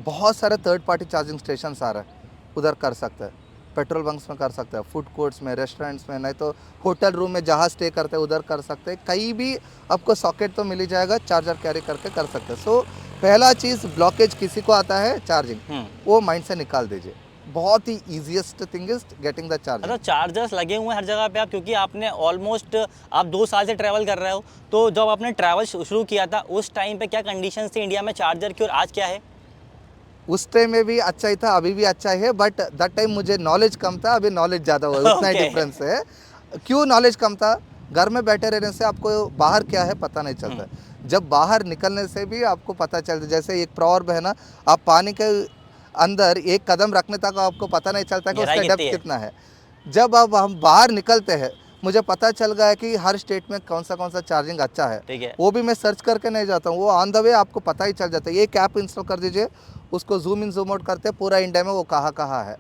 बहुत सारे थर्ड पार्टी चार्जिंग स्टेशन आ रहे हैं, उधर कर सकते हैं, पेट्रोल बंक्स में कर सकते हैं, फूड कोर्ट्स में, रेस्टोरेंट्स में, नहीं तो होटल रूम में जहाँ स्टे करते हैं उधर कर सकते हैं। कहीं भी आपको सॉकेट तो मिल ही जाएगा, चार्जर कैरी करके कर सकते हैं। सो पहला चीज़, ब्लॉकेज किसी को आता है चार्जिंग, वो माइंड से निकाल दीजिए। बहुत ही easiest thing is getting the charger. मतलब चार्जर्स लगे हुए हैं हर जगह पे आप, क्योंकि आपने ऑलमोस्ट आप 2 साल से ट्रैवल कर रहे हो, तो जब आपने ट्रैवल शुरू किया था उस टाइम पे क्या कंडीशंस थी इंडिया में चार्जर की, और आज क्या है? उस टाइम में भी अच्छा ही था, अभी भी अच्छा ही है, बट दैट टाइम मुझे नॉलेज कम था, अभी नॉलेज ज़्यादा हुआ, उतना ही Okay. डिफरेंस है। क्यों नॉलेज कम था? घर में बैठे रहने से आपको बाहर क्या है पता नहीं चलता, जब बाहर निकलने से भी आपको पता चलता। जैसे एक प्रॉवर्ब है ना, आप पानी के अंदर एक कदम रखने तक आपको पता नहीं चलता कि गहराई उसका कितनी डेप्थ है? कितना है। जब अब हम बाहर निकलते हैं, मुझे पता चल गया कि हर स्टेट में कौन सा चार्जिंग अच्छा है। ठीक है। वो भी मैं सर्च करके नहीं जाता हूँ, वो ऑन द वे आपको पता ही चल जाता है। एक ऐप इंस्टॉल कर दीजिए, उसको जूम इन जूम आउट करते हैं, पूरा इंडिया में वो कहाँ कहाँ है।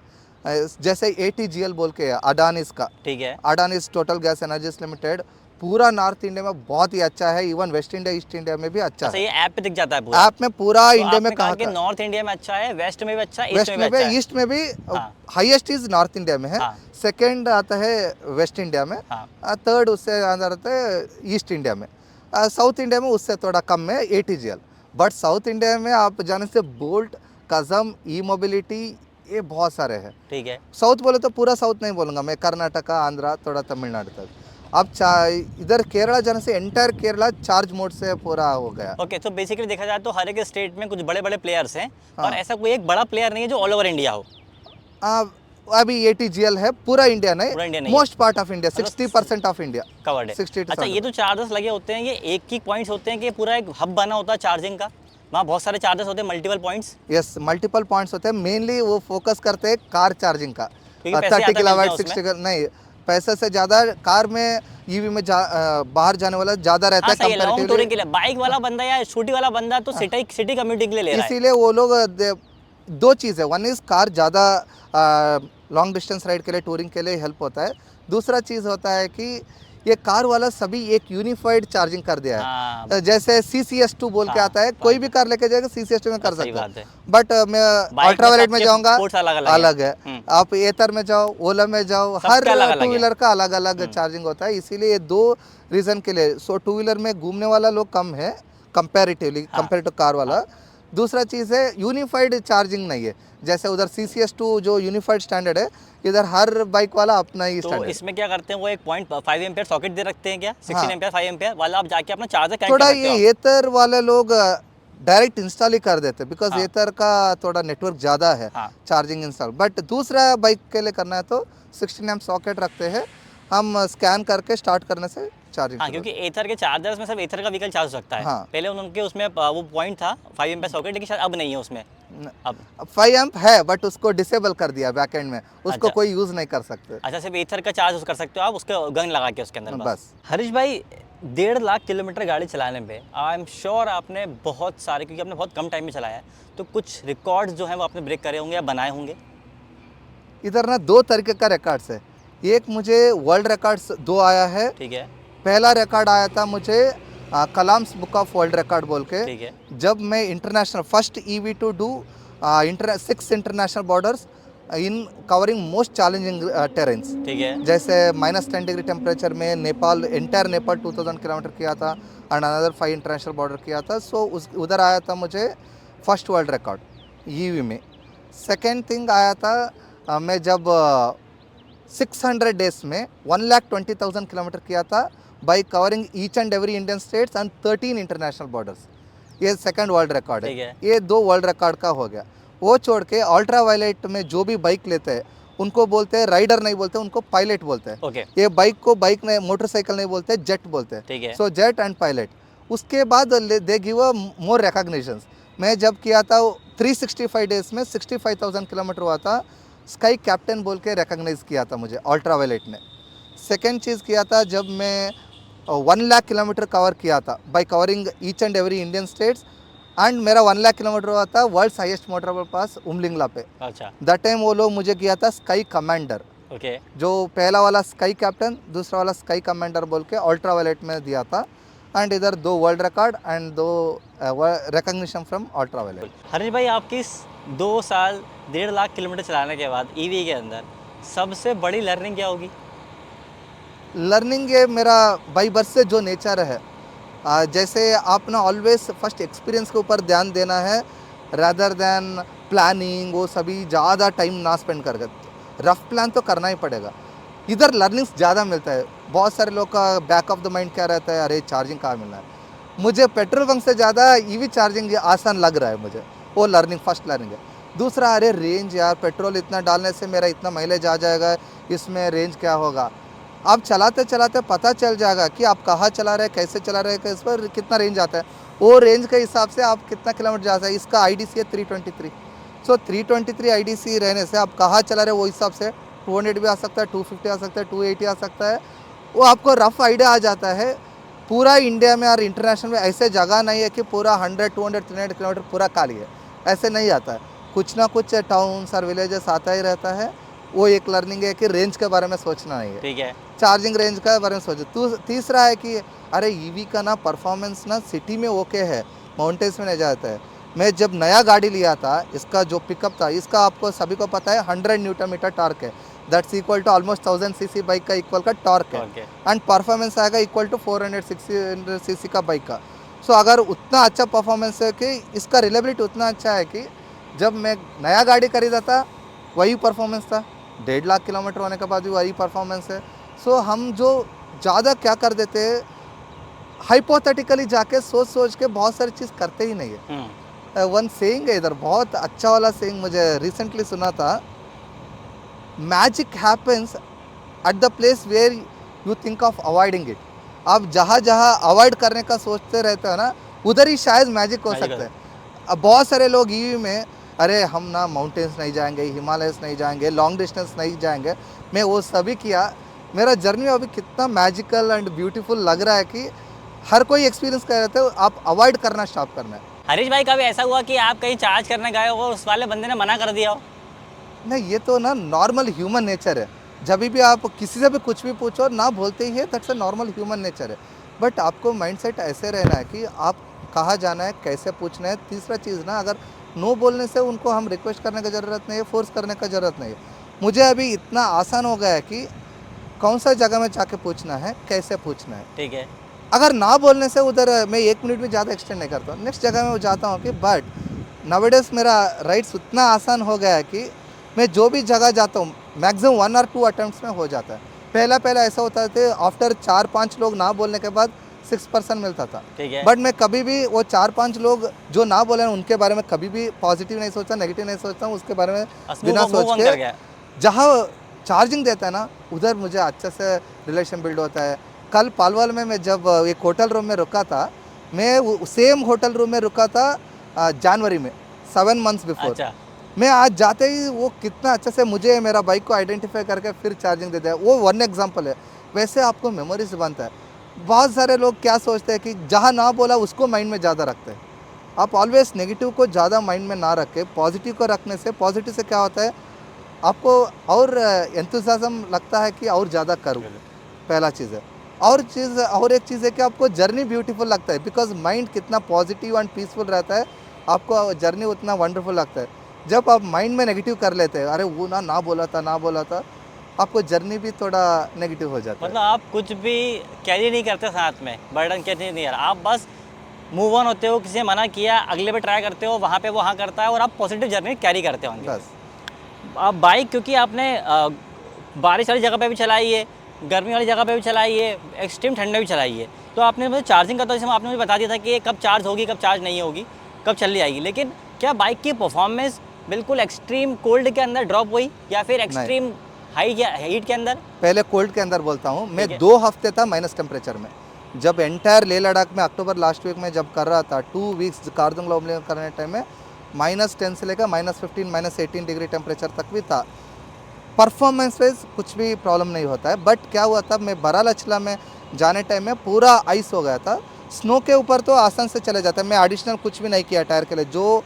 जैसे ATGL बोल के है, अडानीस का, ठीक है। अडानीस टोटल गैस एनर्जीज लिमिटेड, पूरा नॉर्थ इंडिया में बहुत ही अच्छा है, even waste India east India में भी अच्छा अच्छा, है। ये ऐप पे दिख जाता है पूरा? ऐप में पूरा तो इंडिया में आपने कहा कहाँ कि कहाँ, नॉर्थ इंडिया में अच्छा है, वेस्ट में भी अच्छा है, ईस्ट वेस्ट में भी में भी अच्छा है। ईस्ट में भी, हाँ। हाईएस्ट इज नॉर्थ इंडिया में है, हाँ। सेकंड आता है वेस्ट इंडिया में, हाँ। थर्ड उससे अंदर आता है ईस्ट इंडिया में, साउथ इंडिया में उससे थोड़ा कम है ATGL। बट साउथ इंडिया में आप जाने से बोल्ट, कज़म, ई मोबिलिटी, ये बहुत सारे हैं। ठीक है। साउथ बोले तो पूरा साउथ नहीं बोलूँगा मैं, कर्नाटका, आंध्रा, थोड़ा तमिलनाडु तक। अब इधर केरला जाने से एंटायर केरला चार्ज मोड से पूरा हो गया। ओके, तो बेसिकली देखा जाए तो हर एक स्टेट में कुछ बड़े बड़े प्लेयर्स हैं, और हाँ। ऐसा कोई एक बड़ा प्लेयर नहीं है जो ऑल ओवर इंडिया हो। आ, अभी ATGL है, पूरा इंडिया नहीं, पूरा इंडिया नहीं है। मोस्ट पार्ट ऑफ इंडिया, मतलब 60% ऑफ इंडिया, कवर्ड है। 60 to अच्छा, ये 70%। जो चार्जर्स लगे होते हैं, ये एक ही पॉइंट्स होते हैं कि पूरा एक हब बना होता है चार्जिंग का? वहाँ बहुत सारे चार्जर्स होते हैं, multiple points? Yes, multiple points होते हैं, मेनली वो फोकस करते हैं कार चार्जिंग का। क्योंकि पैसे 30 ज़्यादा मिलते किलोवाट हैं 60 नहीं, पैसे से ज़्यादा कार में, EV में बाहर जाने वाला ज़्यादा रहता हाँ है सही है, लॉन्ग टूरिंग के कंपेरेटिवली। लिए बाइक वाला बंदा या स्कूटी वाला बंदा तो सिटी सिटी कम्यूटिंग के लिए ले रहा है। इसीलिए वो लोग दो चीज़ है, वन इज़ कार ज़्यादा लॉन्ग डिस्टेंस राइड के लिए, टूरिंग के लिए हेल्प होता है। दूसरा चीज़ होता है कि ये कार वाला सभी एक यूनिफाइड चार्जिंग कर दिया है। हाँ। जैसे CCS2 बोल के हाँ, आता है, कोई भी कार लेके जाएगा CCS2 में कर सही सकता बात है। है। बट मैं बाइक अल्ट्रावायलेट में सबके जाऊंगा, पोर्ट्स अलग-अलग हैं। अलग है। हम्म। आप एथर में जाओ, ओला में जाओ, सबका हर अलग-अलग टू है। व्हीलर का अलग अलग चार्जिंग होता है। इसीलिए ये दो रीज़न के लिए, सो टू व्हीलर में घूमने वाला लोग कम है कंपेरेटिवली, हाँ। कंपेयर टू कार वाला। दूसरा चीज़ है यूनिफाइड चार्जिंग नहीं है, जैसे उधर CCS2 जो यूनिफाइड स्टैंडर्ड है, इधर हर बाइक वाला अपना ही तो स्टैंडर्ड। इसमें क्या करते हैं, वो एक 0.5 एम्पियर सॉकेट दे रखते हैं क्या? 16 हाँ। एम्पियर 5 एम्पियर वाला आप जाके अपना चार्जर कनेक्ट थोड़ा कर सकते हो ये आप। एथर वाले लोग डायरेक्ट इंस्टॉल ही कर देते, बिकॉज हाँ। एथर का थोड़ा नेटवर्क ज़्यादा है हाँ। Charging install. बट दूसरा बाइक के लिए करना है तो 16 एम्प सॉकेट रखते हैं हम, स्कैन करके स्टार्ट करने से चार्जिंग। हाँ, क्योंकि एथर के चार्जर्स में सिर्फ एथर का व्हीकल चार्ज हो सकता है। हाँ। पहले उनके उसमें वो पॉइंट था 5 एम्पियर सॉकेट, लेकिन शायद अब नहीं है उसमें। अब 5 एम्प है, बट उसको डिसेबल कर दिया बैकएंड में, उसको अच्छा। कोई यूज़ नहीं कर सकते। अच्छा, सिर्फ एथर का चार्ज कर सकते हो आप उसके गन लगा के उसके अंदर बस। बस। हरीश भाई, 1.5 लाख किलोमीटर गाड़ी चलाने पे आई एम श्योर आपने बहुत सारे, क्योंकि आपने बहुत कम टाइम में चलाया है, तो कुछ रिकॉर्ड्स जो हैं वो आपने ब्रेक करे होंगे या बनाए होंगे। इधर ना दो तरीके का रिकॉर्ड्स है, एक मुझे वर्ल्ड रिकॉर्ड्स 2 आया है। ठीक है। पहला रिकॉर्ड आया था मुझे Kalam's book of world record बोल के, ठीक है। जब मैं international first EV to do 6 international borders in covering most challenging terrains. ठीक है। जैसे -10 डिग्री टेम्परेचर में नेपाल, एंटायर नेपाल 2000 किलोमीटर किया था, एंड अनदर 5 इंटरनेशनल बॉर्डर किया था। सो उधर आया था मुझे फर्स्ट वर्ल्ड रिकॉर्ड EV में। सेकेंड थिंग आया था मैं जब 600 डेज में 1,20,000 किलोमीटर किया था, by covering each and every Indian states and 13 international borders. ये सेकंड वर्ल्ड रिकॉर्ड ठीक है। है। ये 2 वर्ल्ड रिकॉर्ड का हो गया। वो छोड़ के अल्ट्रा वायलेट में जो भी बाइक लेते हैं उनको बोलते हैं राइडर, नहीं बोलते, उनको पायलट बोलते हैं। ओके। ये बाइक को बाइक नहीं, मोटरसाइकिल नहीं बोलते, जेट बोलते हैं। ठीक है। सो जेट एंड पायलट। उसके बाद they give a more recognitions. मैं जब किया था 365 डेज में 65,000 किलोमीटर हुआ था, स्काई कैप्टन बोल के रिकॉग्नाइज किया था मुझे अल्ट्रा वायलेट ने। सेकेंड चीज़ किया था जब मैं 1 लाख किलोमीटर कवर किया था by covering each and every Indian states, and मेरा 1 लाख किलोमीटर हुआ था world's highest motorable pass Umlingla पे। अच्छा। दैट टाइम वो लोग मुझे किया था स्काई कमांडर, ओके। जो पहला वाला स्काई कैप्टन, दूसरा वाला स्काई कमांडर बोल के अल्ट्रा वायलेट में दिया था। एंड इधर 2 world record and 2 recognition from Ultraviolette. Harish भाई, आपकी इस 2 साल 1.5 लाख किलोमीटर चलाने के बाद EV के अंदर सबसे बड़ी लर्निंग क्या होगी? लर्निंग ये मेरा बाई बर्थ से जो नेचर है, जैसे आप ना ऑलवेज फर्स्ट एक्सपीरियंस के ऊपर ध्यान देना है रादर दैन प्लानिंग, वो सभी ज़्यादा टाइम ना स्पेंड कर। रफ प्लान तो करना ही पड़ेगा। इधर लर्निंग्स ज़्यादा मिलता है। बहुत सारे लोग का बैक ऑफ द माइंड क्या रहता है, अरे चार्जिंग कहाँ मिलना है। मुझे पेट्रोल पंप से ज़्यादा EV चार्जिंग आसान लग रहा है मुझे, वो लर्निंग फर्स्ट लर्निंग है। दूसरा अरे रेंज यार, पेट्रोल इतना डालने से मेरा इतना माइलेज आ जाएगा, इसमें रेंज क्या होगा। आप चलाते चलाते पता चल जाएगा कि आप कहाँ चला रहे हैं, कैसे चला रहे हैं, इस पर कितना रेंज आता है। वो रेंज के हिसाब से आप कितना किलोमीटर जा सकते हैं। इसका IDC है 323। सो 323 IDC रहने से आप कहाँ चला रहे हैं वो हिसाब से 200 भी आ सकता है, 250 आ सकता है, 280 आ सकता है। वो आपको रफ आइडिया आ जाता है। पूरा इंडिया में और इंटरनेशनल में ऐसे जगह नहीं है कि पूरा 100, 200, 300 किलोमीटर पूरा खाली है, ऐसे नहीं आता है। कुछ ना कुछ टाउन्स और विलेजेस आता ही रहता है। वो एक लर्निंग है कि रेंज के बारे में सोचना नहीं है, ठीक है। चार्जिंग रेंज का बारे में सोचो। तीसरा है कि अरे ईवी का ना परफॉर्मेंस ना सिटी में ओके है, माउंटेन्स में नहीं जाता है। मैं जब नया गाड़ी लिया था, इसका जो पिकअप था, इसका आपको सभी को पता है 100 न्यूटन मीटर टॉर्क है। That's equal to almost 1000 CC bike का इक्वल का टॉर्क है। ओके। एंड परफॉर्मेंस आएगा इक्वल टू 400 600 सीसी का बाइक का। सो अगर उतना अच्छा परफॉर्मेंस है कि इसका रिलेबिलिटी उतना अच्छा है कि जब मैं नया गाड़ी खरीदा था वही परफॉर्मेंस था, 1.5 लाख किलोमीटर होने के बाद भी वही परफॉर्मेंस है। सो हम जो ज़्यादा क्या कर देते हैं, हाइपोथेटिकली जाके सोच सोच के बहुत सारी चीज़ करते ही नहीं है। वन सेइंग है इधर, बहुत अच्छा वाला सेइंग मुझे रिसेंटली सुना था, magic happens at the place where you think of avoiding it. आप जहाँ जहाँ अवॉइड करने का सोचते रहते हो ना, उधर ही शायद मैजिक हो सकता है। अब बहुत सारे लोग ईवी में अरे हम ना माउंटेन्स नहीं जाएंगे, हिमालयस नहीं जाएंगे, लॉन्ग डिस्टेंस नहीं जाएंगे, मैं वो सभी किया। मेरा जर्नी अभी कितना मैजिकल एंड ब्यूटीफुल लग रहा है कि हर कोई एक्सपीरियंस कर रहे थे। आप अवॉइड करना स्टॉप करना है। हरीश भाई, कभी ऐसा हुआ कि आप कहीं चार्ज करने गए हो और उस वाले बंदे ने मना कर दिया हो? नहीं, ये तो ना नॉर्मल ह्यूमन नेचर है। जब भी आप किसी से भी कुछ भी पूछो ना बोलते ही है, that's a normal human nature है। बट आपको माइंडसेट ऐसे रहना है कि आप कहाँ जाना है, कैसे पूछना है। तीसरा चीज़ ना, अगर नो बोलने से उनको हम रिक्वेस्ट करने की ज़रूरत नहीं है, फोर्स करने का ज़रूरत नहीं है। मुझे अभी इतना आसान हो गया है कि कौन सा जगह में जाके पूछना है, कैसे पूछना है। ठीक है। अगर ना बोलने से उधर मैं 1 मिनट भी ज़्यादा एक्सटेंड नहीं करता हूँ, नेक्स्ट जगह में जाता हूँ कि बट नवेडेज मेरा राइट्स उतना आसान हो गया है कि मैं जो भी जगह जाता हूँ मैक्सिमम 1 और 2 अटेम्प्ट्स में हो जाता है। पहला ऐसा होता था, आफ्टर 4-5 लोग ना बोलने के बाद 6% मिलता था। ठीक है। बट मैं कभी भी वो 4-5 लोग जो ना बोले उनके बारे में कभी भी पॉजिटिव नहीं सोचता, नेगेटिव नहीं सोचता हूँ। उसके बारे में बिना सोच के जहाँ चार्जिंग देता है ना, उधर मुझे अच्छे से रिलेशन बिल्ड होता है। कल पालवाल में मैं जब एक होटल रूम में रुका था, मैं सेम होटल रूम में रुका था जनवरी में 7 मंथ्स बिफोर। अच्छा। मैं आज जाते ही वो कितना अच्छे से मुझे मेरा बाइक को आइडेंटिफाई करके फिर चार्जिंग देता है। वो वन एग्जांपल है। वैसे आपको मेमोरीज बनता है। बहुत सारे लोग क्या सोचते हैं कि जहाँ ना बोला उसको माइंड में ज़्यादा रखते हैं। आप ऑलवेज नेगेटिव को ज़्यादा माइंड में ना रखें, पॉजिटिव को रखने से, पॉजिटिव से क्या होता है आपको और एंथुसियाज्म लगता है कि और ज़्यादा करूँ, पहला चीज़ है। और एक चीज़ है कि आपको जर्नी ब्यूटीफुल लगता है, बिकॉज माइंड कितना पॉजिटिव एंड पीसफुल रहता है, आपको जर्नी उतना वंडरफुल लगता है। जब आप माइंड में नेगेटिव कर लेते हैं, अरे वो ना बोला था, आपको जर्नी भी थोड़ा नेगेटिव हो जाता है। मतलब आप कुछ भी कैरी नहीं करते साथ में, बर्डन कैरी नहीं यार, आप बस मूव ऑन होते हो। किसी ने मना किया, अगले पे ट्राई करते हो, वहाँ पे वो हाँ करता है और आप पॉजिटिव जर्नी कैरी करते होंगे। बस आप बाइक, क्योंकि आपने बारिश वाली जगह पे भी चलाई है, गर्मी वाली जगह पे भी चलाई है, एक्सट्रीम ठंड में भी चलाई है, तो आपने मुझे चार्जिंग का तो जैसे आपने मुझे बता दिया था कि कब चार्ज होगी, कब चार्ज नहीं होगी, कब चली जाएगी। लेकिन क्या बाइक की परफॉर्मेंस बिल्कुल एक्सट्रीम कोल्ड के अंदर ड्रॉप हुई या फिर एक्सट्रीम हाई या हीट के अंदर? पहले कोल्ड के अंदर बोलता हूँ मैं। ठीक है। 2 हफ्ते था माइनस टेम्परेचर में। जब एंटायर लेह लद्दाख में अक्टूबर लास्ट वीक में जब कर रहा था, 2 वीक्स कार्दुंग लोमली करने टाइम में -10 से लेकर -15 -18 डिग्री टेम्परेचर तक भी था। परफॉर्मेंस वाइज कुछ भी प्रॉब्लम नहीं होता है। बट क्या हुआ था, मैं बरालाचला में जाने टाइम में पूरा आइस हो गया था। स्नो के ऊपर तो आसान से चले जाता है। मैं एडिशनल कुछ भी नहीं किया टायर के लिए, जो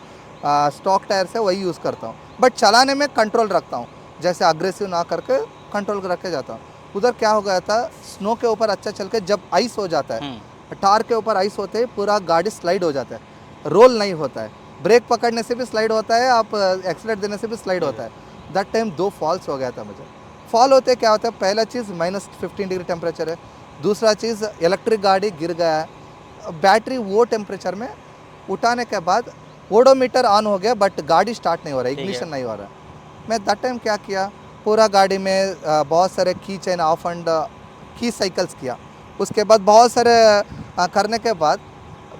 स्टॉक टायर है वही यूज़ करता हूँ। बट चलाने में कंट्रोल रखता हूँ, जैसे अग्रेसिव ना करके कंट्रोल रख के जाता हूँ। उधर क्या हो गया था, स्नो के ऊपर अच्छा चल के जब आइस हो जाता है, टायर के ऊपर आइस होते ही पूरा गाड़ी स्लाइड हो जाता है, रोल नहीं होता है। ब्रेक पकड़ने से भी स्लाइड होता है, आप एक्सीलेटर देने से भी स्लाइड होता है। दैट टाइम 2 फॉल्स हो गया था मुझे। फॉल होते क्या होता है, पहला चीज़ -15 डिग्री टेम्परेचर है, दूसरा चीज़ इलेक्ट्रिक गाड़ी गिर गया है, बैटरी वो टेम्परेचर में उठाने के बाद ओडोमीटर ऑन हो गया बट गाड़ी स्टार्ट नहीं हो रहा है, इग्निशन नहीं हो रहा है। मैं दैट टाइम क्या किया, पूरा गाड़ी में बहुत सारे की चेन ऑफ एंड की साइकिल्स किया। उसके बाद बहुत सारे करने के बाद,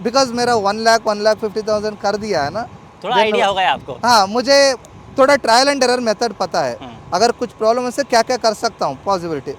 बिकॉज मेरा 1,50,000 कर दिया है ना, थोड़ा आइडिया होगा आपको। हाँ, मुझे थोड़ा ट्रायल एंड एरर मेथड पता है। हम्म। अगर कुछ प्रॉब्लम है से क्या क्या कर सकता हूँ, पॉसिबिलिटी।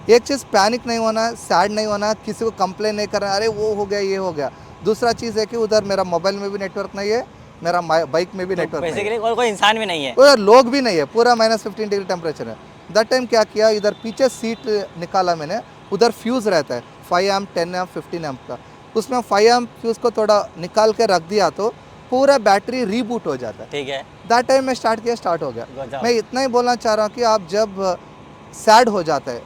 एक चीज़, पैनिक नहीं होना, सैड नहीं होना, किसी को कंप्लेन नहीं करना, अरे वो हो गया ये हो गया। दूसरा चीज़ है कि उधर मेरा मोबाइल में भी नेटवर्क नहीं है, मेरा बाइक में भी तो नेटवर्क नहीं है, बेसिकली और कोई इंसान भी नहीं है। उधर लोग भी नहीं है, पूरा -15 डिग्री टेम्परेचर है। दैट टाइम क्या किया, इधर पीछे सीट निकाला मैंने, उधर फ्यूज़ रहता है 5 एम्प, 10 एम्प, 15 एम्प का। उसमें 5 एम्प फ्यूज़ को थोड़ा निकाल के रख दिया तो पूरा बैटरी रीबूट हो जाता है। ठीक है। दैट टाइम में स्टार्ट किया, स्टार्ट हो गया। गजब। मैं इतना ही बोलना चाह रहा हूँ कि आप जब सैड हो जाते हैं,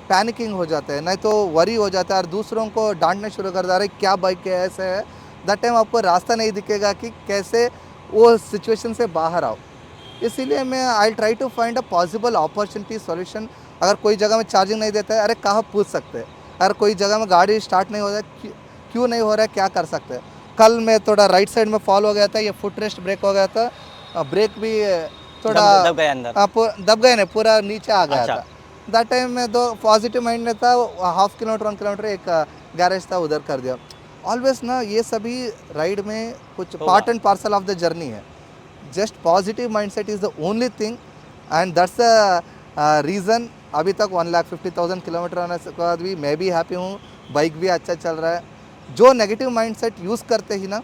पैनिकिंग हो जाते हैं, नहीं तो वरी हो जाता है और दूसरों को डांटने शुरू कर दे रहे क्या बाइक है, ऐसे है, दैट टाइम आपको रास्ता नहीं दिखेगा कि कैसे वो सिचुएशन से बाहर आओ। इसीलिए मैं I try to find a possible opportunity solution. अगर कोई जगह में चार्जिंग नहीं देता है, अरे कहाँ पूछ सकते हैं। अगर कोई जगह में गाड़ी स्टार्ट नहीं हो रहा है, क्यों नहीं हो रहा है, क्या कर सकते हैं। कल मैं थोड़ा राइट साइड में फॉल हो गया था, ये फुट रेस्ट ब्रेक हो गया था, ब्रेक भी थोड़ा दब गए अंदर। दब गए नहीं, पूरा नीचे आ गया अच्छा। था। दैट टाइम में दो पॉजिटिव माइंड में था, हाफ किलोमीटर 1 किलोमीटर एक गैरेज था, उधर कर दिया। ऑलवेज ना ये सभी राइड में कुछ होगा। Part and parcel of the journey है। Just positive mindset is the only thing and that's the reason. अभी तक 1,50,000 किलोमीटर आने के बाद भी मैं भी हैप्पी हूँ, बाइक भी अच्छा चल रहा है। जो नेगेटिव माइंडसेट यूज़ करते ही ना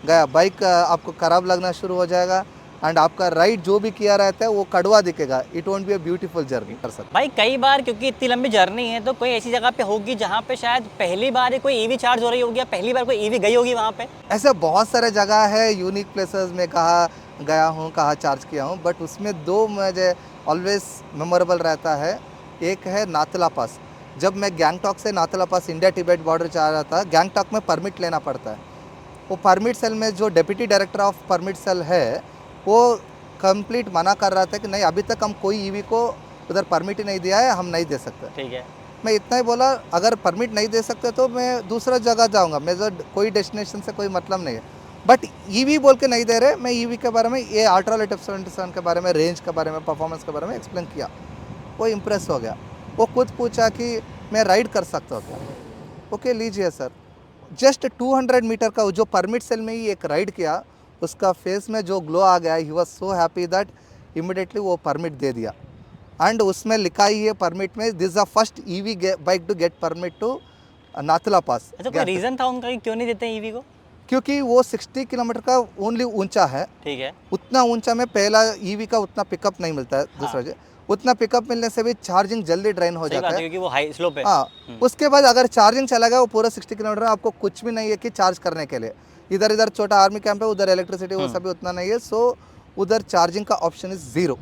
गया, बाइक आपको ख़राब लगना शुरू हो जाएगा एंड आपका राइड जो भी किया रहता है वो कड़वा दिखेगा। It won't be a beautiful journey कर सकते। भाई कई बार क्योंकि इतनी लंबी जर्नी है तो कोई ऐसी जगह पे होगी जहाँ पे शायद पहली बार ही कोई ईवी चार्ज हो रही होगी या पहली बार कोई ईवी गई होगी वहाँ पे। ऐसे बहुत सारे जगह है, यूनिक प्लेसेस में कहाँ गया हूँ, कहाँ चार्ज किया हूँ, बट उसमें दो मुझे ऑलवेज मेमोरेबल रहता है। एक है नाथुला पास। जब मैं गैंगटॉक से नाथुला पास इंडिया तिब्बत बॉर्डर जा रहा था, गैंगटॉक में परमिट लेना पड़ता है। वो परमिट सेल में जो deputy director of permit cell है वो कंप्लीट मना कर रहा था कि नहीं, अभी तक हम कोई ईवी को उधर परमिट ही नहीं दिया है, हम नहीं दे सकते। ठीक है। मैं इतना ही बोला, अगर परमिट नहीं दे सकते तो मैं दूसरा जगह जाऊंगा, मेरा कोई डेस्टिनेशन से कोई मतलब नहीं है। बट ईवी बोल के नहीं दे रहे। मैं ईवी के बारे में, ये अल्ट्रालाइट F77 के बारे में, रेंज के बारे में, परफॉर्मेंस के बारे में एक्सप्लेन किया। वो इम्प्रेस हो गया। वो खुद पूछा कि मैं राइड कर सकता हूँ क्या। ओके लीजिए सर। जस्ट 200 मीटर का जो परमिट सेल में ही एक राइड किया, उसका फेस में जो ग्लो आ गया, he was so happy that immediately वो परमिट दे दिया। एंड उसमें लिखा ही है परमिट में, this the first EV bike to get permit to Nathula pass. अच्छा कोई रीज़न था उनका कि क्यों नहीं देते ईवी को। क्योंकि वो 60 किलोमीटर का ओनली ऊंचा है। ठीक है। उतना ऊंचा में पहला ईवी का उतना पिकअप नहीं मिलता है। दूसरा जो उतना पिकअप मिलने से भी चार्जिंग जल्दी ड्रेन हो सही जाता बात है है। क्योंकि वो हाई स्लोप है। हाँ, उसके बाद अगर चार्जिंग चला गया वो पूरा 60 किलोमीटर, आपको कुछ भी नहीं है कि चार्ज करने के लिए। इधर इधर छोटा आर्मी कैंप है, उधर इलेक्ट्रिसिटी वो सभी उतना नहीं है, सो उधर चार्जिंग का ऑप्शन इज ज़ीरो।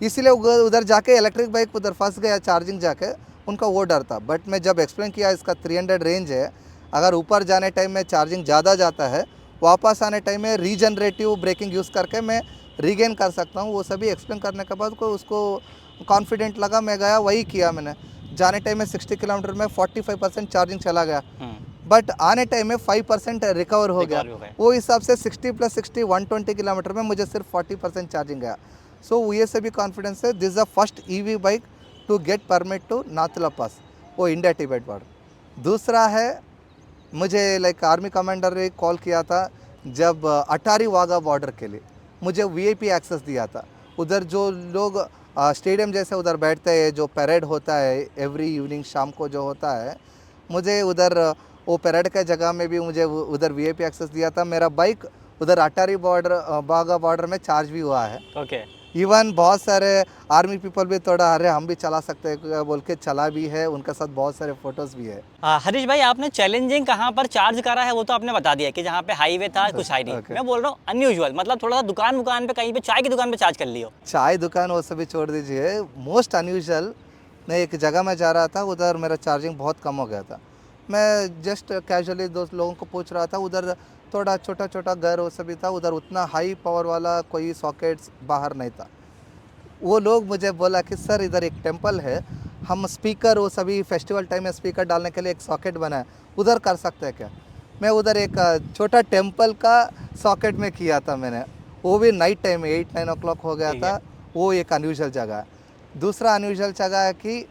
इसीलिए उधर जाके इलेक्ट्रिक बाइक उधर फंस गया चार्जिंग जाके, उनका वो डर था। बट मैं जब एक्सप्लेन किया इसका 300 रेंज है, अगर ऊपर जाने टाइम में चार्जिंग ज़्यादा जाता है, वापस आने टाइम में रीजनरेटिव ब्रेकिंग यूज़ करके मैं रीगेन कर सकता हूँ। वो सभी एक्सप्लेन करने के बाद को उसको कॉन्फिडेंट लगा, मैं गया, वही किया मैंने। जाने टाइम में 60 किलोमीटर में 45% चार्जिंग चला गया, बट आने टाइम में 5% रिकवर हो गया। वो हिसाब से 60 + 60 120 किलोमीटर में मुझे सिर्फ 40% चार्जिंग गया। सो ये सभी कॉन्फिडेंस है। This is the first EV bike to get permit to Nathula pass, वो इंडिया तिब्बत बॉर्डर। दूसरा है, मुझे लाइक आर्मी कमांडर ने कॉल किया था जब अटारी वाघा बॉर्डर के लिए, मुझे वीआईपी एक्सेस दिया था। उधर जो लोग स्टेडियम जैसे उधर बैठते हैं, जो परेड होता है एवरी इवनिंग शाम को जो होता है, मुझे उधर वो परेड के जगह में भी मुझे उधर वीआईपी एक्सेस दिया था। मेरा बाइक उधर अटारी बॉर्डर वाघा बॉर्डर में चार्ज भी हुआ है। ओके। इवन बहुत सारे आर्मी पीपल भी थोड़ा अरे हम भी चला सकते हैं बोल के चला भी है, उनके साथ बहुत सारे फोटोज़ भी है। हरीश भाई आपने चैलेंजिंग कहाँ पर चार्ज करा है वो तो आपने बता दिया कि जहाँ पे हाईवे था कुछ हाई नहीं। Okay. मैं बोल रहा हूँ अनयूजुअल, मतलब थोड़ा सा दुकान पे कहीं पे चाय की दुकान पे चार्ज कर लियो। चाय दुकान वो सभी छोड़ दीजिए, मोस्ट अनयूजुअल, मैं एक जगह में जा रहा था, उधर मेरा चार्जिंग बहुत कम हो गया था। मैं जस्ट कैजुअली दोस्त लोगों को पूछ रहा था, उधर थोड़ा छोटा छोटा घर वो सभी था, उधर उतना हाई पावर वाला कोई सॉकेट्स बाहर नहीं था। वो लोग मुझे बोला कि सर इधर एक टेंपल है, हम स्पीकर वो सभी फेस्टिवल टाइम में स्पीकर डालने के लिए एक सॉकेट बनाए, उधर कर सकते हैं क्या। मैं उधर एक छोटा टेंपल का सॉकेट में किया था मैंने, वो भी नाइट टाइम में 8-9 o'clock हो गया था। वो एक अनयूजुअल जगह है। दूसरा अनयूजुअल जगह है कि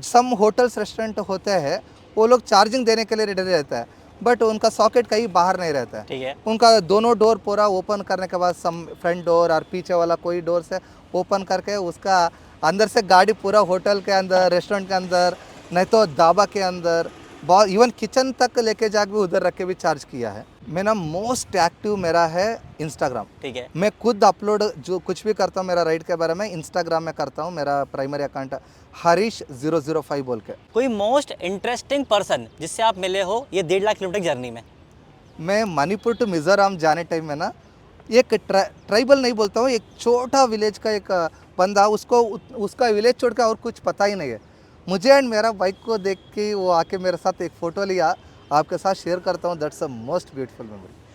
सम होटल्स रेस्टोरेंट होते हैं, वो लोग चार्जिंग देने के लिए रेडी रहता है, बट उनका सॉकेट कहीं बाहर नहीं रहता है। ठीक है। उनका दोनों डोर पूरा ओपन करने के बाद सम फ्रंट डोर और पीछे वाला कोई डोर से ओपन करके उसका अंदर से गाड़ी पूरा होटल के अंदर, रेस्टोरेंट के अंदर, नहीं तो ढाबा के अंदर, बहुत इवन किचन तक लेके जाके भी उधर रख के भी चार्ज किया है। मेरा मोस्ट एक्टिव मेरा है इंस्टाग्राम। ठीक है। मैं खुद अपलोड जो कुछ भी करता हूँ मेरा राइड के बारे में इंस्टाग्राम में करता हूँ। मेरा प्राइमरी अकाउंट हरीश 005 बोल के। कोई मोस्ट इंटरेस्टिंग पर्सन जिससे आप मिले हो ये 1.5 लाख किलोमीटर जर्नी में? मैं मणिपुर टू मिज़ोरम जाने टाइम में ना एक ट्राइबल नहीं बोलता हूँ, एक छोटा विलेज का एक बंदा, उसका विलेज छोड़ के और कुछ पता ही नहीं है मुझे। एंड मेरा बाइक को देख के वो आके मेरे साथ एक फ़ोटो लिया, आपके साथ शेयर करता हूँ। That's a most beautiful memory.